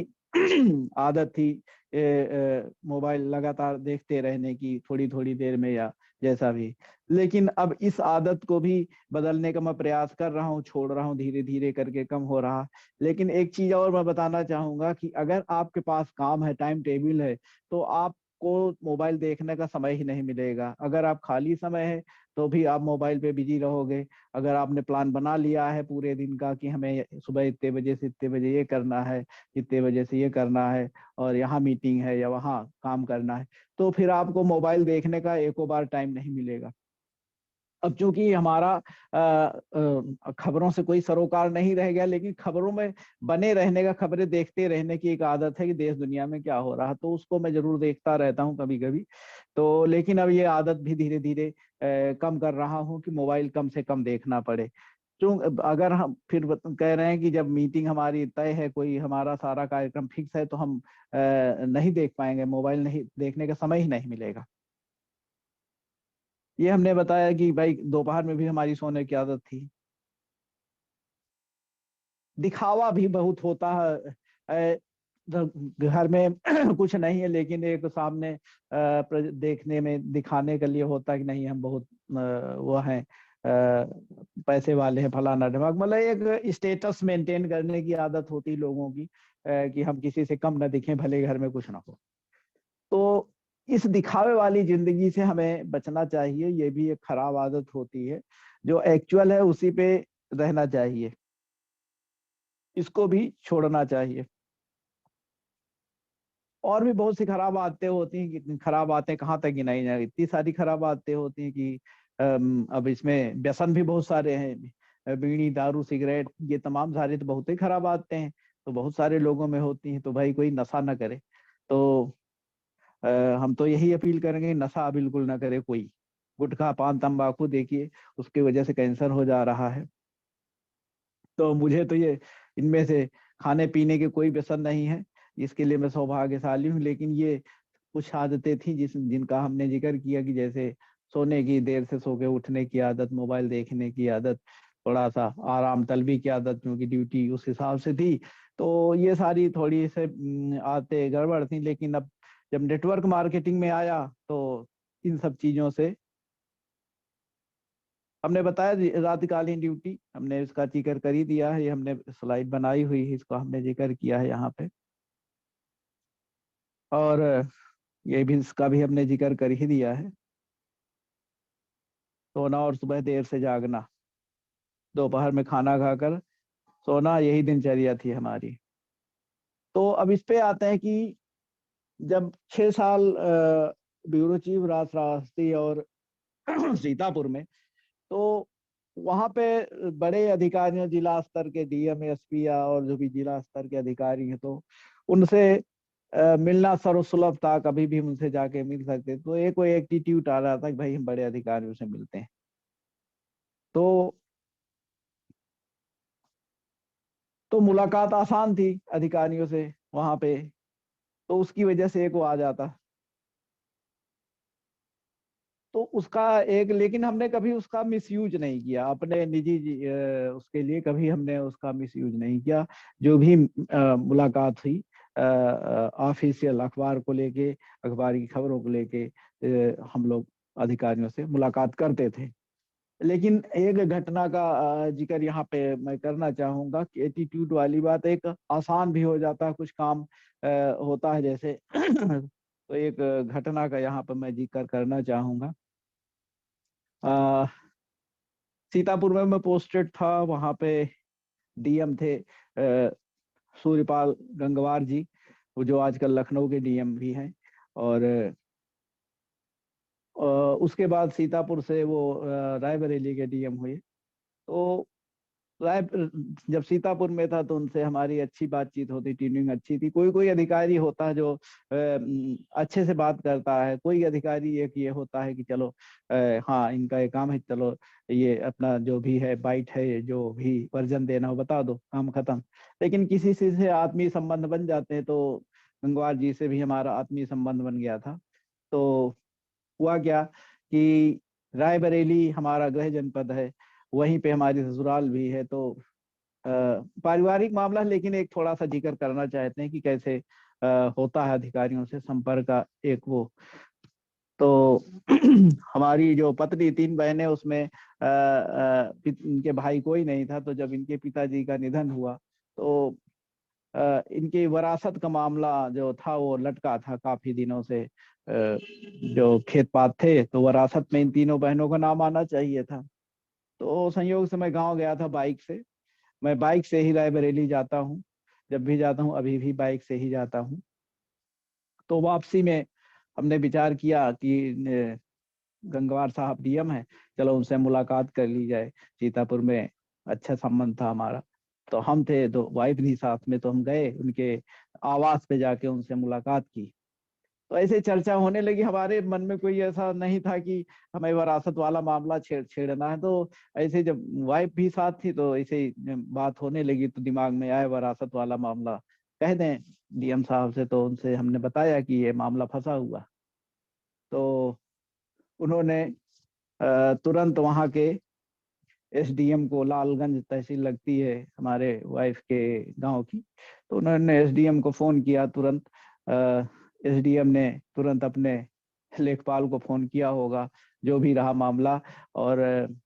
A: आदत थी मोबाइल लगातार देखते रहने की, थोड़ी थोड़ी देर में या जैसा भी। लेकिन अब इस आदत को भी बदलने का मैं प्रयास कर रहा हूँ, छोड़ रहा हूँ, धीरे धीरे करके कम हो रहा। लेकिन एक चीज और मैं बताना चाहूंगा कि अगर आपके पास काम है, टाइम टेबल है, तो आप को मोबाइल देखने का समय ही नहीं मिलेगा। अगर आप खाली समय है तो भी आप मोबाइल पे बिजी रहोगे। अगर आपने प्लान बना लिया है पूरे दिन का कि हमें सुबह इतने बजे से इतने बजे ये करना है, इतने बजे से ये करना है, और यहाँ मीटिंग है या वहाँ काम करना है, तो फिर आपको मोबाइल देखने का एको बार टाइम नहीं मिलेगा। अब चूंकि हमारा खबरों से कोई सरोकार नहीं रह गया, लेकिन खबरों में बने रहने का, खबरें देखते रहने की एक आदत है कि देश दुनिया में क्या हो रहा है, तो उसको मैं जरूर देखता रहता हूँ कभी कभी। तो लेकिन अब ये आदत भी धीरे धीरे कम कर रहा हूँ कि मोबाइल कम से कम देखना पड़े। क्यों, अगर हम फिर कह रहे हैं कि जब मीटिंग हमारी तय है, कोई हमारा सारा कार्यक्रम फिक्स है, तो हम नहीं देख पाएंगे, मोबाइल नहीं देखने का समय ही नहीं मिलेगा। ये हमने बताया कि भाई दोपहर में भी हमारी सोने की आदत थी। दिखावा भी बहुत होता है। घर में कुछ नहीं है, लेकिन एक सामने देखने में, दिखाने के लिए होता है कि नहीं हम बहुत वो हैं, पैसे वाले हैं, फलाना ढिमाक, मतलब एक स्टेटस मेंटेन करने की आदत होती लोगों की, कि हम किसी से कम न दिखें भले घर में कुछ ना हो। तो इस दिखावे वाली जिंदगी से हमें बचना चाहिए, ये भी एक खराब आदत होती है। जो एक्चुअल है उसी पे रहना चाहिए, इसको भी छोड़ना चाहिए। और भी बहुत सी खराब आदतें होती हैं, कितनी खराब आदतें कहाँ तक गिनाई जाए, इतनी सारी खराब आदतें होती हैं कि अब इसमें व्यसन भी बहुत सारे हैं, बीड़ी दारू सिगरेट, ये तमाम सारे तो बहुत ही खराब आदतें हैं, तो बहुत सारे लोगों में होती हैं। तो भाई कोई नशा ना करे। तो अ, हम तो यही अपील करेंगे, नशा बिल्कुल ना करे कोई। गुटखा पान तंबाकू देखिए, उसकी वजह से कैंसर हो जा रहा है। तो मुझे तो ये इनमें से खाने पीने के कोई व्यसन नहीं है, इसके लिए मैं सौभाग्यशाली हूँ। लेकिन ये कुछ आदतें थी जिनका हमने जिक्र किया, कि जैसे सोने की, देर से सो के उठने की आदत, मोबाइल देखने की आदत, थोड़ा सा आराम तलबी की आदत, क्योंकि ड्यूटी उस हिसाब से थी। तो ये सारी थोड़ी से आदतें गड़बड़ थी। लेकिन अब जब नेटवर्क मार्केटिंग में आया तो इन सब चीजों से हमने बताया, रात्रिकालीन ड्यूटी हमने इसका जिक्र कर ही दिया है, ये हमने स्लाइड बनाई हुई है, इसको हमने जिक्र किया है यहाँ पे। और ये भी, इसका भी हमने जिक्र कर ही दिया है। सोना और सुबह देर से जागना, दोपहर में खाना खाकर सोना, यही दिनचर्या थी हमारी। तो अब इस पे आते हैं कि जब 6 साल ब्यूरो चीफ राज श्रावस्ती और सीतापुर में, तो वहां पे बड़े अधिकारियों, जिला स्तर के डीएम एसपी या और जो भी जिला स्तर के अधिकारी हैं, तो उनसे मिलना सर्वसुलभ था, कभी भी उनसे जाके मिल सकते। तो एक कोई एटीट्यूड आ रहा था कि भाई हम बड़े अधिकारियों से मिलते हैं। तो मुलाकात आसान थी अधिकारियों से वहां पे, तो उसकी वजह से एक वो आ जाता। तो उसका एक, लेकिन हमने कभी उसका मिसयूज नहीं किया अपने निजी उसके लिए, कभी हमने उसका मिसयूज नहीं किया। जो भी मुलाकात हुई ऑफिशियल अखबार को लेके, अखबार की खबरों को लेके, हम लोग अधिकारियों से मुलाकात करते थे। लेकिन एक घटना का जिक्र यहाँ पे मैं करना चाहूंगा, कि एटीट्यूड वाली बात, एक आसान भी हो जाता है कुछ काम होता है जैसे तो एक घटना का यहाँ पे मैं जिक्र करना चाहूंगा। अ, सीतापुर में मैं पोस्टेड था, वहाँ पे डीएम थे सूर्यपाल गंगवार जी, वो जो आजकल लखनऊ के डीएम भी हैं। और उसके बाद सीतापुर से वो रायबरेली के डीएम हुए। तो राय जब सीतापुर में था तो उनसे हमारी अच्छी बातचीत होती, ट्यूनिंग अच्छी थी। कोई कोई अधिकारी होता है जो अच्छे से बात करता है, कोई अधिकारी एक ये होता है कि चलो हाँ इनका ये काम है, चलो ये अपना जो भी है बाइट है, जो भी वर्जन देना हो बता दो, काम खत्म। लेकिन किसी से आत्मीय संबंध बन जाते हैं, तो गंगवार जी से भी हमारा आत्मीय संबंध बन गया था। तो हुआ क्या कि रायबरेली हमारा गृह जनपद है, वहीं पे हमारी ससुराल भी है। तो पारिवारिक मामला है, लेकिन एक थोड़ा सा जिक्र करना चाहते हैं कि कैसे होता है अधिकारियों से संपर्क का एक वो। तो हमारी जो पत्नी, 3 बहनें, उसमें इनके भाई कोई नहीं था। तो जब इनके पिताजी का निधन हुआ, तो इनकी वरासत का मामला जो था वो लटका था काफी दिनों से। जो खेत पात थे, तो वरासत में इन तीनों बहनों का नाम आना चाहिए था। तो संयोग से मैं गांव गया था बाइक से। मैं बाइक से ही रायबरेली जाता हूँ, जब भी जाता हूँ, अभी भी बाइक से ही जाता हूँ। तो वापसी में हमने विचार किया कि गंगवार साहब डीएम है, चलो उनसे मुलाकात कर ली जाए। सीतापुर में अच्छा संबंध था हमारा, तो हम थे तो वाइफ भी साथ में, तो हम गए उनके आवास पे, जाके उनसे मुलाकात की। तो ऐसे चर्चा होने लगी, हमारे मन में कोई ऐसा नहीं था कि हमें विरासत वाला मामला छेड़ना है। तो ऐसे जब वाइफ भी साथ थी, तो ऐसे ही बात होने लगी, तो दिमाग में आया विरासत वाला मामला कह दें डीएम साहब से। तो उनसे हमने बताया कि ये मामला फंसा हुआ। तो उन्होंने तुरंत वहाँ के एसडीएम को, लालगंज तहसील लगती है हमारे वाइफ के गांव की, तो उन्होंने एसडीएम को फोन किया तुरंत। एसडीएम ने तुरंत अपने लेखपाल को फोन किया होगा, जो भी रहा मामला। और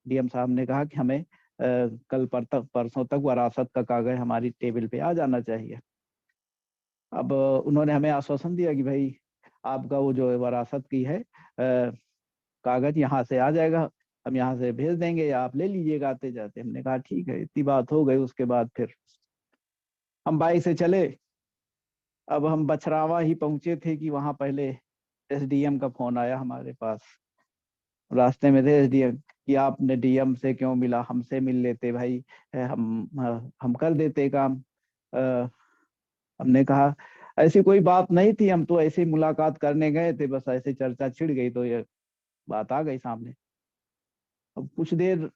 A: डीएम साहब ने कहा कि हमें कल परसों तक वरासत का कागज हमारी टेबल पे आ जाना चाहिए। अब उन्होंने हमें आश्वासन दिया कि भाई आपका वो जो वरासत की है कागज यहाँ से आ जाएगा, हम यहाँ से भेज देंगे या आप ले लीजिएगा आते जाते। हमने कहा ठीक है, इतनी बात हो गई। उसके बाद फिर हम बाइक से चले। अब हम बछरावा ही पहुंचे थे कि वहां पहले एसडीएम का फोन आया हमारे पास। रास्ते में थे एसडीएम कि आपने डीएम से क्यों मिला, हमसे मिल लेते भाई, हम कर देते काम। अ, हमने कहा ऐसी कोई बात नहीं थी, हम तो ऐसे ही मुलाकात करने गए थे, बस ऐसे चर्चा छिड़ गई तो ये बात आ गई सामने। अब कुछ देर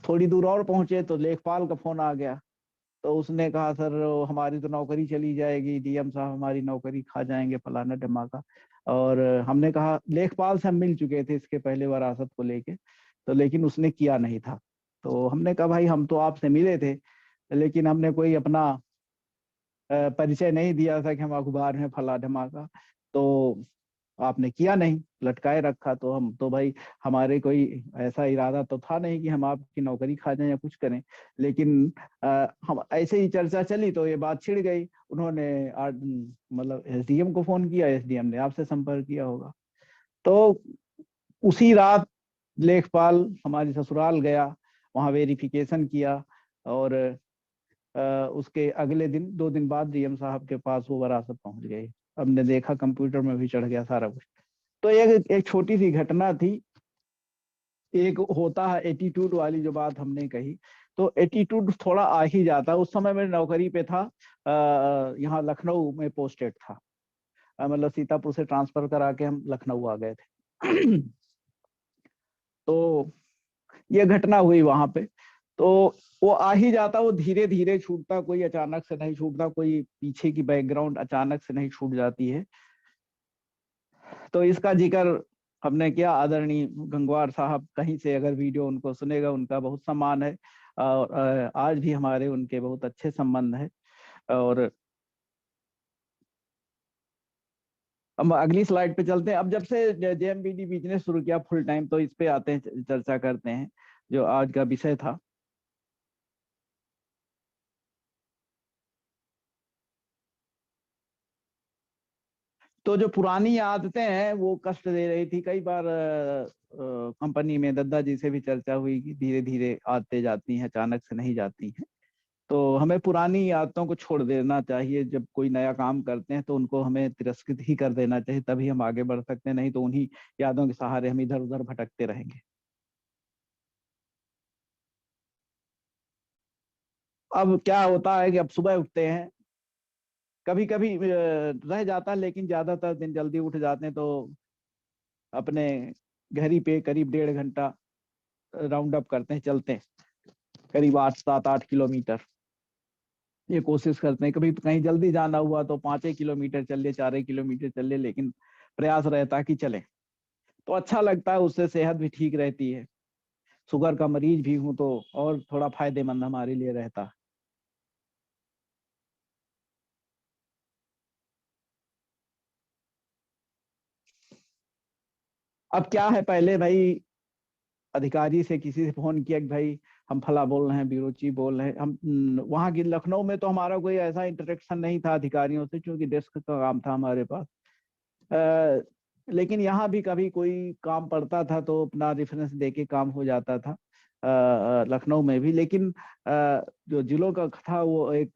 A: थोड़ी दूर और पहुंचे तो लेखपाल का फोन आ गया। तो उसने कहा सर हमारी तो नौकरी चली जाएगी, डीएम साहब हमारी नौकरी खा जाएंगे, फलाना ढमाका। और हमने कहा लेखपाल से हम मिल चुके थे इसके पहले वरासत को लेके, तो लेकिन उसने किया नहीं था। तो हमने कहा भाई हम तो आपसे मिले थे, लेकिन हमने कोई अपना परिचय नहीं दिया था कि हम अखबार में फला धमाका, तो आपने किया नहीं, लटकाए रखा। तो हम तो भाई हमारे कोई ऐसा इरादा तो था नहीं कि हम आपकी नौकरी खा जाएं या कुछ करें, लेकिन हम ऐसे ही चर्चा चली तो ये बात छिड़ गई। उन्होंने मतलब एसडीएम को फोन किया, एसडीएम ने आपसे संपर्क किया होगा। तो उसी रात लेखपाल हमारी ससुराल गया, वहां वेरिफिकेशन किया। और उसके अगले दिन 2 दिन बाद डीएम साहब के पास वो वरासत पहुंच गई। हमने देखा कंप्यूटर में भी चढ़ गया सारा कुछ। तो एक छोटी सी घटना थी। एक होता है एटीट्यूड वाली जो बात हमने कही, तो एटीट्यूड थोड़ा आ ही जाता। उस समय मैं नौकरी पे था, यहाँ लखनऊ में पोस्टेड था। मतलब सीतापुर से ट्रांसफर करा के हम लखनऊ आ गए थे। तो ये घटना हुई वहां पे। तो वो आ ही जाता, वो धीरे धीरे छूटता, कोई अचानक से नहीं छूटता, कोई पीछे की बैकग्राउंड अचानक से नहीं छूट जाती है। तो इसका जिक्र हमने किया। आदरणीय गंगवार साहब कहीं से अगर वीडियो उनको सुनेगा, उनका बहुत सम्मान है और आज भी हमारे उनके बहुत अच्छे संबंध है। और हम अगली स्लाइड पे चलते हैं। अब जब से जेएमबीडी बिजनेस शुरू किया फुल टाइम, तो इस पे आते हैं, चर्चा करते हैं जो आज का विषय था। तो जो पुरानी आदतें हैं वो कष्ट दे रही थी। कई बार कंपनी में दद्दा जी से भी चर्चा हुई कि धीरे धीरे आदतें जाती हैं, अचानक से नहीं जाती हैं। तो हमें पुरानी आदतों को छोड़ देना चाहिए। जब कोई नया काम करते हैं तो उनको हमें तिरस्कृत ही कर देना चाहिए, तभी हम आगे बढ़ सकते हैं, नहीं तो उन्हीं यादों के सहारे हम इधर उधर भटकते रहेंगे। अब क्या होता है कि अब सुबह उठते हैं, कभी कभी रह जाता है, लेकिन ज्यादातर दिन जल्दी उठ जाते हैं। तो अपने घर ही पे करीब 1.5 घंटा राउंड अप करते हैं, चलते हैं करीब 8 7 8 किलोमीटर। ये कोशिश करते हैं, कभी कहीं जल्दी जाना हुआ तो 5 किलोमीटर चल ले, 4 किलोमीटर चल ले, लेकिन प्रयास रहता है कि चले। तो अच्छा लगता है, उससे सेहत भी ठीक रहती है। शुगर का मरीज भी हूं तो और थोड़ा फायदेमंद हमारे लिए रहता है। अब क्या है, पहले भाई अधिकारी से किसी से फोन किया कि भाई हम फला बोल रहे हैं, ब्यूरो चीफ बोल रहे हैं। हम वहां की लखनऊ में तो हमारा कोई ऐसा इंटरेक्शन नहीं था अधिकारियों से, क्योंकि डेस्क का काम था हमारे पास। अ, लेकिन यहाँ भी कभी कोई काम पड़ता था तो अपना रेफरेंस देके काम हो जाता था लखनऊ में भी। लेकिन जो जिलों का था वो एक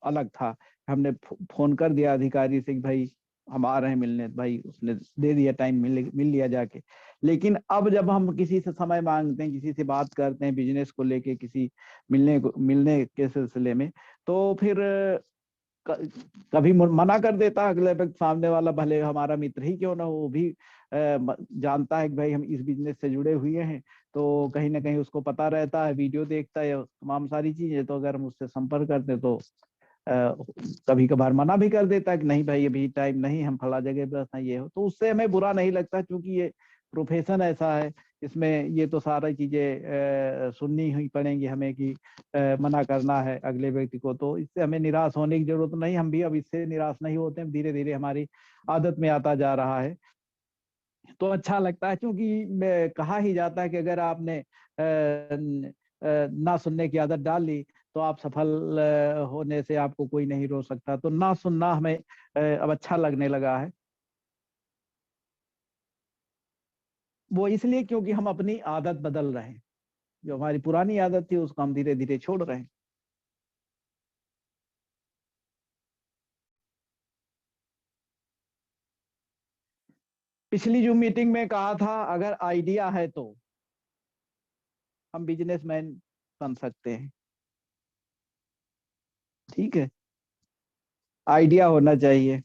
A: अलग था। हमने फोन कर दिया अधिकारी से कि भाई हम आ रहे हैं मिलने, भाई उसने दे दिया टाइम, मिल लिया जाके। लेकिन अब जब हम किसी से समय मांगते हैं, किसी से बात करते हैं बिजनेस को लेके, किसी मिलने के सिलसिले में, तो फिर कभी मना कर देता है अगले व्यक्ति, सामने वाला भले हमारा मित्र ही क्यों ना हो, वो भी जानता है कि भाई हम इस बिजनेस से जुड़े हुए हैं। तो कहीं ना कहीं उसको पता रहता है, वीडियो देखता है, तमाम सारी चीजें। तो अगर हम उससे संपर्क करते तो कभी कभार मना भी कर देता है कि नहीं भाई अभी टाइम नहीं, हम फला जगह बस है, ये हो। तो उससे हमें बुरा नहीं लगता, क्योंकि ये प्रोफेशन ऐसा है, इसमें ये तो सारी चीजें सुननी ही पड़ेंगी हमें कि मना करना है अगले व्यक्ति को। तो इससे हमें निराश होने की जरूरत नहीं, हम भी अब इससे निराश नहीं होते हैं, धीरे धीरे हमारी आदत में आता जा रहा है। तो अच्छा लगता है, क्योंकि कहा ही जाता है कि अगर आपने ना सुनने की आदत डाल ली तो आप सफल होने से आपको कोई नहीं रोक सकता। तो ना सुनना हमें अब अच्छा लगने लगा है। वो इसलिए क्योंकि हम अपनी आदत बदल रहे हैं। जो हमारी पुरानी आदत थी उसको हम धीरे धीरे छोड़ रहे हैं। पिछली जो मीटिंग में कहा था, अगर आइडिया है तो हम बिजनेसमैन बन सकते हैं। ठीक है, आइडिया होना चाहिए।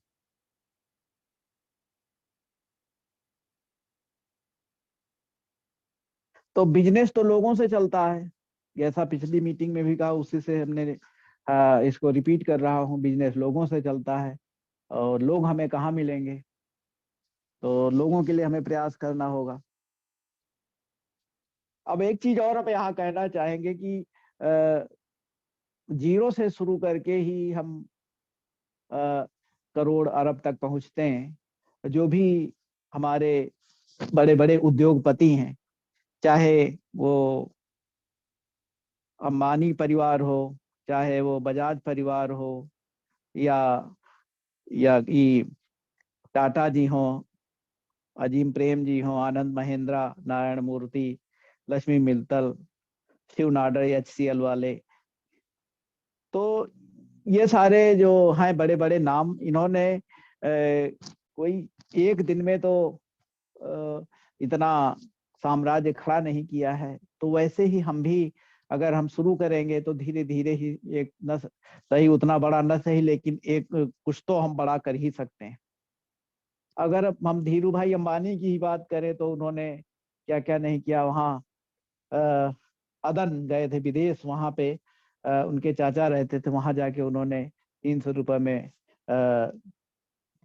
A: तो बिजनेस तो लोगों से चलता है, जैसा पिछली मीटिंग में भी कहा, उसी से हमने इसको रिपीट कर रहा हूँ। बिजनेस लोगों से चलता है, और लोग हमें कहाँ मिलेंगे? तो लोगों के लिए हमें प्रयास करना होगा। अब एक चीज और अब यहाँ कहना चाहेंगे कि जीरो से शुरू करके ही हम करोड़ अरब तक पहुंचते हैं। जो भी हमारे बड़े बड़े उद्योगपति हैं, चाहे वो अंबानी परिवार हो, चाहे वो बजाज परिवार हो, या कि टाटा जी हो, अजीम प्रेम जी हो, आनंद महिंद्रा, नारायण मूर्ति, लक्ष्मी मित्तल, शिव नाडर, HCL वाले, तो ये सारे जो हैं बड़े बड़े नाम, इन्होंने कोई एक दिन में तो इतना साम्राज्य खड़ा नहीं किया है। तो वैसे ही हम भी अगर हम शुरू करेंगे तो धीरे धीरे ही एक न सही, उतना बड़ा न सही, लेकिन एक कुछ तो हम बड़ा कर ही सकते हैं। अगर हम धीरू भाई अंबानी की ही बात करें तो उन्होंने क्या क्या नहीं किया। वहाँ अदन गए थे विदेश, वहां पे उनके चाचा रहते थे, वहां जाके उन्होंने 300 रुपये में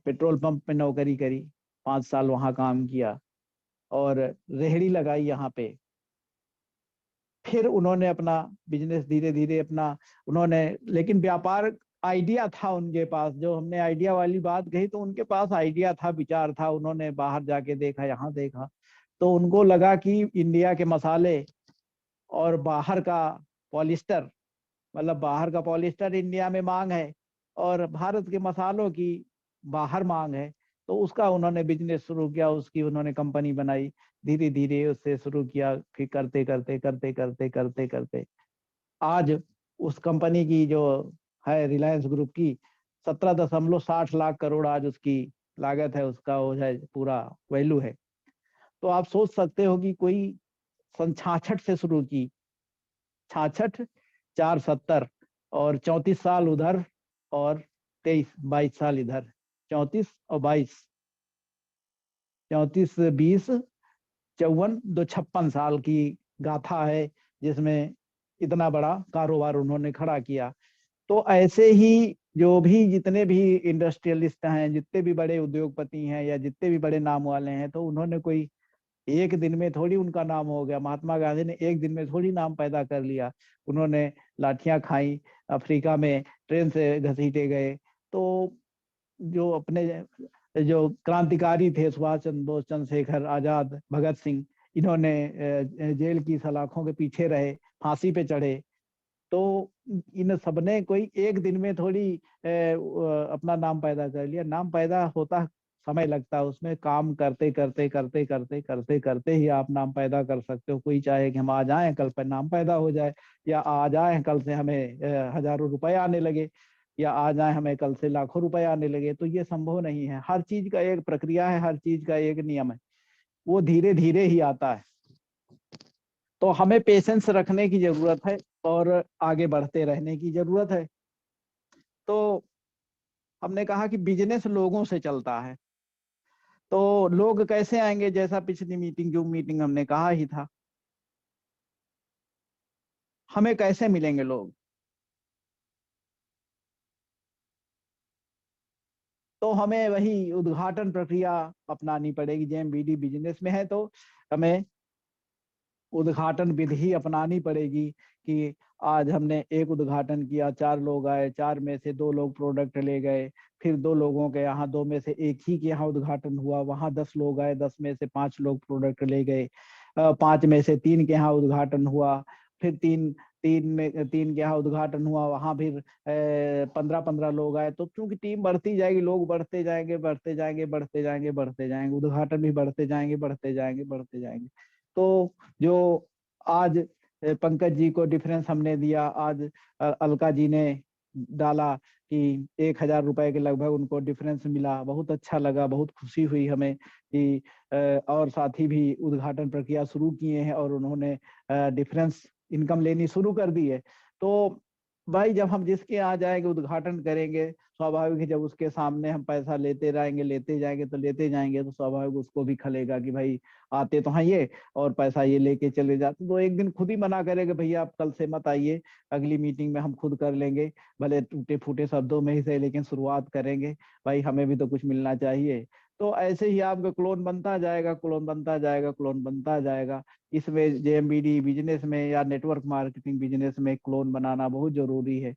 A: पेट्रोल पंप में नौकरी करी, 5 साल वहां काम किया, और रेहड़ी लगाई यहाँ पे। फिर उन्होंने अपना बिजनेस धीरे धीरे अपना, उन्होंने, लेकिन व्यापार आइडिया था उनके पास। जो हमने आइडिया वाली बात कही, तो उनके पास आइडिया था, विचार था। उन्होंने बाहर जाके देखा, यहाँ देखा, तो उनको लगा कि इंडिया के मसाले और बाहर का पॉलिस्टर, मतलब बाहर का पॉलिस्टर इंडिया में मांग है, और भारत के मसालों की बाहर मांग है। तो उसका उन्होंने बिजनेस शुरू किया, उसकी उन्होंने कंपनी बनाई, धीरे धीरे उससे शुरू किया, फिर करते करते करते करते करते करते आज उस कंपनी की जो है, रिलायंस ग्रुप की, 17.60 लाख करोड़ आज उसकी लागत है, उसका वो है पूरा वैल्यू है। तो आप सोच सकते हो कि कोई सन 66 से शुरू की, 66, 470, और 34 साल उधर, और 23 22 साल इधर, 34 और 22, 34 20 54 दो 56 साल की गाथा है, जिसमें इतना बड़ा कारोबार उन्होंने खड़ा किया। तो ऐसे ही जो भी जितने भी इंडस्ट्रियलिस्ट हैं, जितने भी बड़े उद्योगपति हैं, या जितने भी बड़े नाम वाले हैं, तो उन्होंने कोई एक दिन में थोड़ी उनका नाम हो गया। महात्मा गांधी ने एक दिन में थोड़ी नाम पैदा कर लिया। उन्होंने लाठियां खाई, अफ्रीका में ट्रेन से घसीटे गए। तो जो अपने जो क्रांतिकारी थे, सुभाष चंद्र बोस, चंद्रशेखर आजाद, भगत सिंह, इन्होंने जेल की सलाखों के पीछे रहे, फांसी पे चढ़े। तो इन सबने कोई एक दिन में थोड़ी अपना नाम पैदा कर लिया। नाम पैदा होता समय लगता है, उसमें काम करते करते करते करते करते करते ही आप नाम पैदा कर सकते हो। कोई चाहे कि हम आज आए कल पर नाम पैदा हो जाए, या आज आए कल से हमें हजारों रुपए आने लगे, या आज आए हमें कल से लाखों रुपए आने लगे, तो ये संभव नहीं है। हर चीज का एक प्रक्रिया है, हर चीज का एक नियम है, वो धीरे धीरे ही आता है। तो हमें पेशेंस रखने की जरूरत है, और आगे बढ़ते रहने की जरूरत है। तो हमने कहा कि बिजनेस लोगों से चलता है। तो लोग कैसे आएंगे? जैसा पिछली मीटिंग, जो मीटिंग हमने कहा ही था, हमें कैसे मिलेंगे लोग? तो हमें वही उद्घाटन प्रक्रिया अपनानी पड़ेगी। JMBD बिजनेस में है तो हमें उद्घाटन विधि अपनानी पड़ेगी कि आज हमने एक उद्घाटन किया, 4 लोग आए, 4 में से 2 लोग प्रोडक्ट ले गए, फिर 2 लोगों के यहाँ, 2 में से एक ही के यहाँ उद्घाटन हुआ, वहां 10 लोग आए, 10 में से 5 लोग प्रोडक्ट ले गए, 5 में से 3 के यहाँ उद्घाटन हुआ, फिर 3 के यहाँ उद्घाटन हुआ, वहां फिर 15-15 लोग आए। तो क्योंकि टीम बढ़ती जाएगी, लोग बढ़ते जाएंगे, बढ़ते जाएंगे, बढ़ते जाएंगे, बढ़ते जाएंगे, उद्घाटन भी बढ़ते जाएंगे, बढ़ते जाएंगे, बढ़ते जाएंगे। तो जो आज पंकज जी को डिफरेंस हमने दिया, आज अलका जी ने डाला कि 1,000 रुपए के लगभग उनको डिफरेंस मिला, बहुत अच्छा लगा, बहुत खुशी हुई हमें कि और साथी भी उद्घाटन प्रक्रिया शुरू किए हैं और उन्होंने डिफरेंस इनकम लेनी शुरू कर दी है। तो भाई जब हम जिसके यहाँ जाएंगे उद्घाटन करेंगे, स्वाभाविक है जब उसके सामने हम पैसा लेते रहेंगे, लेते जाएंगे, तो लेते जाएंगे, तो स्वाभाविक उसको भी खलेगा कि भाई आते तो हैं ये और पैसा ये लेके चले जाते। तो एक दिन खुद ही मना करेगा, भैया आप कल से मत आइए, अगली मीटिंग में हम खुद कर लेंगे, भले टूटे फूटे शब्दों में ही सही, लेकिन शुरुआत करेंगे, भाई हमें भी तो कुछ मिलना चाहिए। तो ऐसे ही आपका क्लोन बनता जाएगा, क्लोन बनता जाएगा, क्लोन बनता जाएगा। इसमें जेएमबीडी बिजनेस में या नेटवर्क मार्केटिंग बिजनेस में क्लोन बनाना बहुत जरूरी है।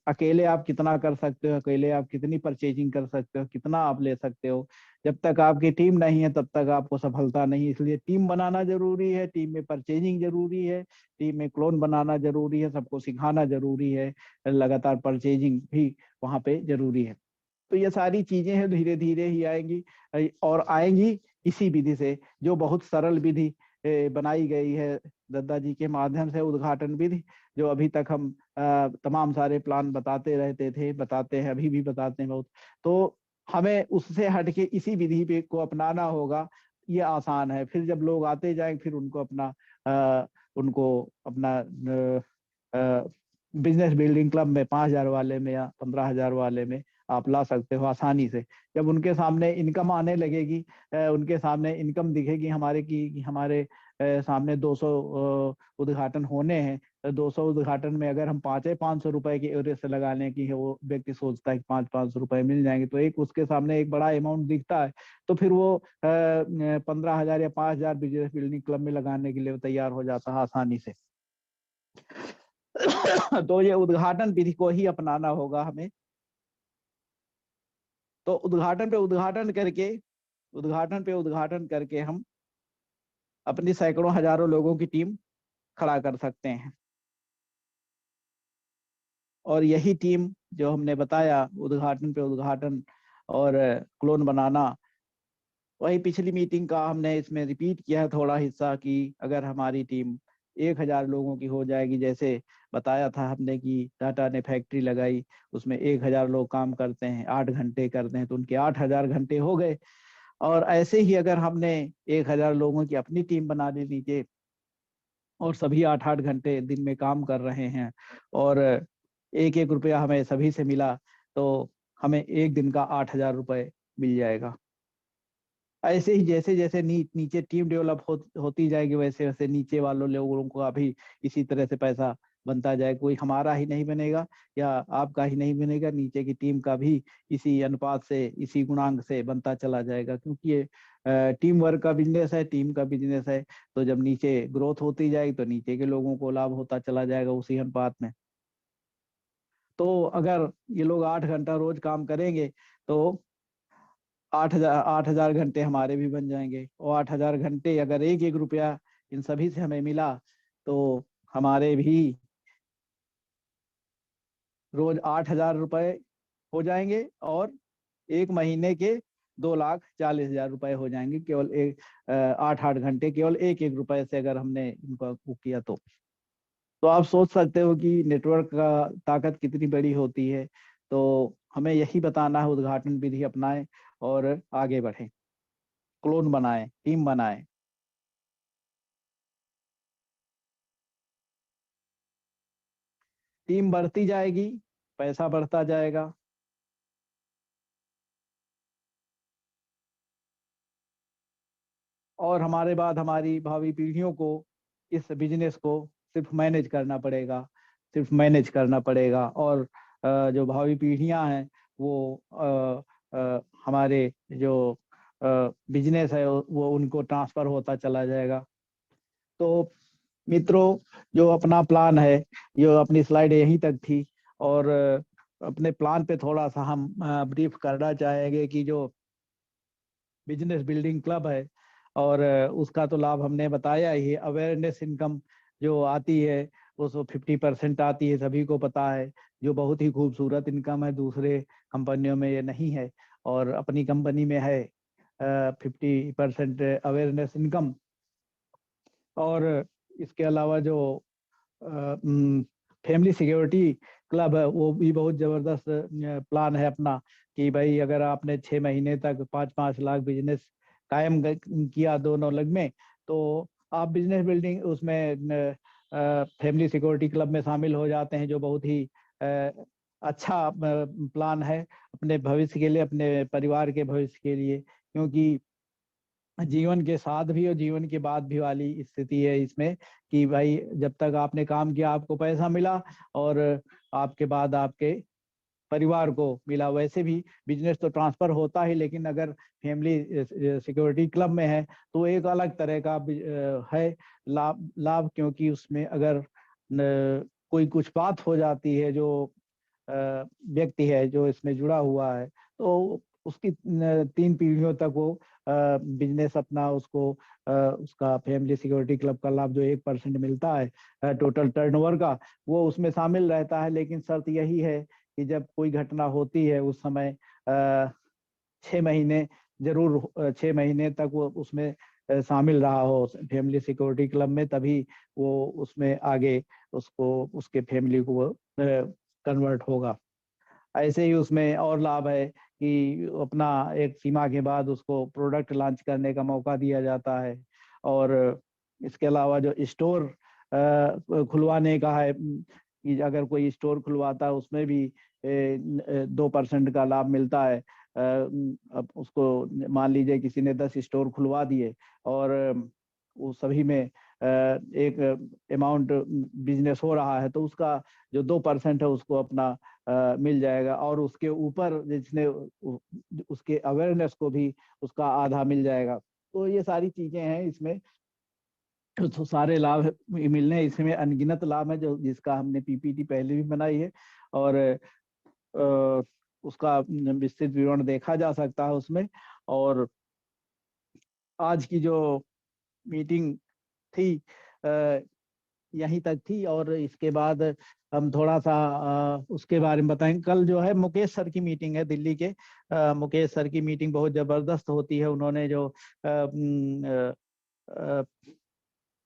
A: अकेले आप कितना कर सकते हो, अकेले आप कितनी परचेजिंग कर सकते हो, कितना आप ले सकते हो, जब तक आपकी टीम नहीं है तब तक आपको सफलता नहीं। इसलिए टीम बनाना जरूरी है, टीम में परचेजिंग जरूरी है, टीम में क्लोन बनाना जरूरी है, सबको सिखाना जरूरी है, लगातार परचेजिंग भी वहां पे जरूरी है। तो ये सारी चीजें हैं, धीरे धीरे ही आएंगी और आएंगी इसी विधि से, जो बहुत सरल विधि बनाई गई है दत्ता जी के माध्यम से, उद्घाटन विधि, जो अभी तक हम तमाम सारे प्लान बताते रहते थे, बताते हैं, अभी भी बताते हैं बहुत। तो हमें उससे हटके इसी विधि पे को अपनाना होगा, ये आसान है। फिर जब लोग आते जाएंगे, फिर उनको अपना बिजनेस बिल्डिंग क्लब में 5,000 वाले में या 15,000 वाले में आप ला सकते हो आसानी से। जब उनके सामने इनकम आने लगेगी, उनके सामने इनकम दिखेगी हमारे की हमारे सामने 200 उद्घाटन होने हैं, तो 200 उद्घाटन में अगर हम 500 रुपए की एवरेज से लगाने की है, वो व्यक्ति सोचता है कि 500 रुपए मिल जाएंगे, तो एक उसके सामने एक बड़ा अमाउंट दिखता है, तो फिर वो 15,000 या 5,000 बिजनेस बिल्डिंग क्लब में लगाने के लिए तैयार हो जाता है आसानी से। तो ये उद्घाटन विधि को ही अपनाना होगा हमें। तो उद्घाटन करके हम अपनी सैकड़ों हजारों लोगों की टीम खड़ा कर सकते हैं। और यही टीम जो हमने बताया, उद्घाटन और क्लोन बनाना, वही पिछली मीटिंग का हमने इसमें रिपीट किया है थोड़ा हिस्सा, कि अगर हमारी टीम 1,000 लोगों की हो जाएगी, जैसे बताया था हमने कि टाटा ने फैक्ट्री लगाई, उसमें 1,000 लोग काम करते हैं, 8 घंटे करते हैं, तो उनके 8,000 घंटे हो गए। और ऐसे ही अगर हमने 1,000 लोगों की अपनी टीम बना ली नीचे, और सभी 8-8 घंटे दिन में काम कर रहे हैं, और 1-1 रुपया हमें सभी से मिला, तो हमें एक दिन का 8,000 रुपये मिल जाएगा। ऐसे ही जैसे जैसे नीचे टीम डेवलप होती जाएगी, वैसे वैसे नीचे वालों लोगों को अभी इसी तरह से पैसा बनता जाए। कोई हमारा ही नहीं बनेगा या आपका ही नहीं बनेगा, नीचे की टीम का भी इसी अनुपात से, इसी गुणांक से बनता चला जाएगा, क्योंकि ये टीम वर्क का बिजनेस है, टीम का बिजनेस है। तो जब नीचे ग्रोथ होती जाएगी तो नीचे के लोगों को लाभ होता चला जाएगा उसी अनुपात में। तो अगर ये लोग 8 घंटा रोज काम करेंगे, तो 8,000 घंटे हमारे भी बन जाएंगे, और 8,000 घंटे अगर 1-1 रुपया इन सभी से हमें मिला, तो हमारे भी रोज 8,000 रुपये हो जाएंगे, और एक महीने के 2,40,000 रुपये हो जाएंगे, केवल 8-8 घंटे केवल 1-1 रुपए से अगर हमने इनका बुक किया तो आप सोच सकते हो कि नेटवर्क का ताकत कितनी बड़ी होती है। तो हमें यही बताना है, उद्घाटन विधि अपनाएं और आगे बढ़ें, क्लोन बनाएं, टीम बनाएं। टीम बढ़ती जाएगी, पैसा बढ़ता जाएगा, और हमारे बाद हमारी भावी पीढ़ियों को इस बिजनेस को सिर्फ मैनेज करना पड़ेगा, सिर्फ मैनेज करना पड़ेगा। और जो भावी पीढ़ियां हैं वो हमारे जो बिजनेस है वो उनको ट्रांसफर होता चला जाएगा। तो मित्रों, जो अपना प्लान है, जो अपनी स्लाइड यहीं तक थी। और अपने प्लान पे थोड़ा सा हम ब्रीफ करना चाहेंगे कि जो बिजनेस बिल्डिंग क्लब है, और उसका तो लाभ हमने बताया ही है। अवेयरनेस इनकम जो आती है उसको 50% आती है, सभी को पता है, जो बहुत ही खूबसूरत इनकम है, दूसरे कंपनियों में ये नहीं है और अपनी कंपनी में है 50% अवेयरनेस इनकम। और इसके अलावा जो फैमिली सिक्योरिटी क्लब है, वो भी बहुत जबरदस्त प्लान है अपना, कि भाई अगर आपने 6 महीने तक 5-5 लाख बिजनेस कायम किया दोनों लग में, तो आप बिजनेस बिल्डिंग उसमें फैमिली सिक्योरिटी क्लब में शामिल हो जाते हैं, जो बहुत ही अच्छा प्लान है अपने भविष्य के लिए, अपने परिवार के भविष्य के लिए। क्योंकि जीवन के साथ भी और जीवन के बाद भी वाली स्थिति है इसमें, कि भाई जब तक आपने काम किया आपको पैसा मिला, और आपके बाद आपके परिवार को मिला। वैसे भी बिजनेस तो ट्रांसफर होता है, लेकिन अगर फैमिली सिक्योरिटी क्लब में है तो एक अलग तरह का है लाभ लाभ, क्योंकि उसमें अगर कोई कुछ बात हो जाती है, जो व्यक्ति है जो इसमें जुड़ा हुआ है, तो उसकी 3 पीढ़ियों तक वो बिजनेस अपना उसको उसका फैमिली सिक्योरिटी क्लब का लाभ जो 1% मिलता है टोटल टर्नओवर का, वो उसमें शामिल रहता है। लेकिन शर्त यही है कि जब कोई घटना होती है उस समय 6 महीने जरूर 6 महीने तक वो उसमें शामिल रहा हो फैमिली सिक्योरिटी क्लब में, तभी वो उसमें आगे उसको उसके फैमिली को वो कन्वर्ट होगा। ऐसे ही उसमें और लाभ है कि अपना एक सीमा के बाद उसको प्रोडक्ट लॉन्च करने का मौका दिया जाता है। और इसके अलावा जो स्टोर खुलवाने का है, कि अगर कोई स्टोर खुलवाता है उसमें भी 2% का लाभ मिलता है। अब उसको मान लीजिए किसी ने 10 स्टोर खुलवा दिए, और वो सभी में एक अमाउंट बिजनेस हो रहा है, तो उसका जो 2% है उसको अपना मिल जाएगा। और उसके ऊपर जिसने उसके अवेयरनेस को भी उसका आधा मिल जाएगा। तो ये सारी चीजें हैं इसमें, तो सारे लाभ मिलने इसमें अनगिनत लाभ है, जो जिसका हमने पीपीटी पहले भी बनाई है, और उसका विस्तृत विवरण देखा जा सकता है उसमें। और आज की जो मीटिंग थी यहीं तक थी, और इसके बाद हम थोड़ा सा उसके बारे में बताएंगे। कल जो है मुकेश सर की मीटिंग है दिल्ली के। मुकेश सर की मीटिंग बहुत जबरदस्त होती है। उन्होंने जो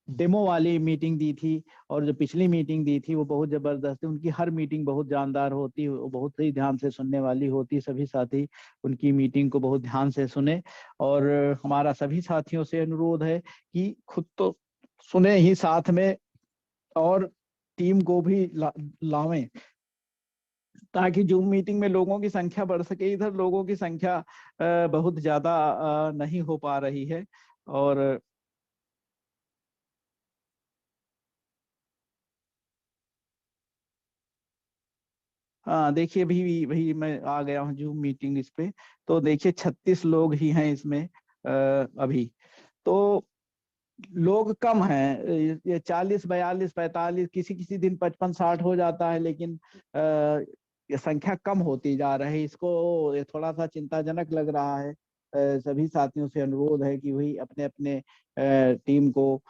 A: डेमो वाली मीटिंग दी थी, और जो पिछली मीटिंग दी थी वो बहुत जबरदस्त थी। उनकी हर मीटिंग बहुत जानदार होती है, वो बहुत ही ध्यान से सुनने वाली होती। सभी साथी उनकी मीटिंग को बहुत ध्यान से सुने। और हमारा सभी साथियों से अनुरोध है कि खुद तो सुने ही, साथ में और टीम को भी लावें, ताकि जूम मीटिंग में लोगों की संख्या बढ़ सके। इधर लोगों की संख्या बहुत ज्यादा नहीं हो पा रही है। और हाँ देखिए, भी भाई मैं आ गया हूँ जूम मीटिंग इस पे। तो देखिए 36 लोग ही हैं इसमें अभी। तो लोग कम हैं, ये 40, 42, 45, किसी किसी दिन 55, 60 हो जाता है, लेकिन ये संख्या कम होती जा रही है। इसको ये थोड़ा सा चिंताजनक लग रहा है। सभी साथियों से अनुरोध है कि वही अपने अपने टीम को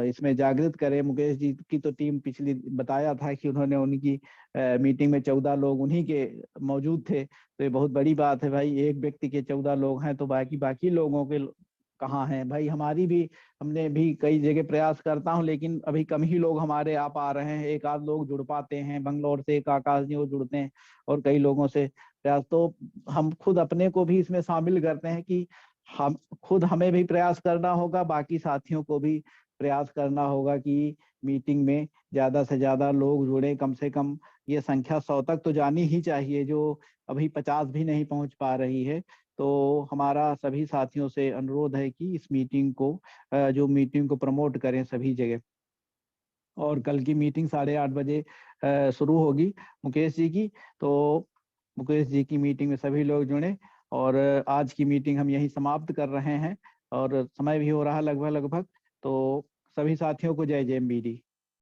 A: इसमें जागृत करें। मुकेश जी की तो टीम पिछली बताया था कि उन्होंने उनकी मीटिंग में 14 लोग उन्हीं के मौजूद थे। तो ये बहुत बड़ी बात है भाई, एक व्यक्ति के 14 लोग हैं तो बाकी बाकी लोगों के कहाँ हैं भाई। हमारी भी, हमने भी कई जगह प्रयास करता हूँ, लेकिन अभी कम ही लोग हमारे आप आ रहे हैं। एक आध लोग जुड़ पाते हैं, बंगलोर से एक आकाश जी वो जुड़ते हैं, और कई लोगों से प्रयास। तो हम खुद अपने को भी इसमें शामिल करते हैं कि हम खुद, हमें भी प्रयास करना होगा, बाकी साथियों को भी प्रयास करना होगा कि मीटिंग में ज्यादा से ज्यादा लोग जुड़े। कम से कम ये संख्या 100 तक तो जानी ही चाहिए, जो अभी 50 भी नहीं पहुंच पा रही है। तो हमारा सभी साथियों से अनुरोध है कि इस मीटिंग को, जो मीटिंग को प्रमोट करें सभी जगह। और कल की मीटिंग 8:30 बजे शुरू होगी मुकेश जी की। तो मुकेश जी की मीटिंग में सभी लोग जुड़े। और आज की मीटिंग हम यही समाप्त कर रहे हैं, और समय भी हो रहा है लगभग लगभग। तो सभी साथियों को जय जय एमबीडी।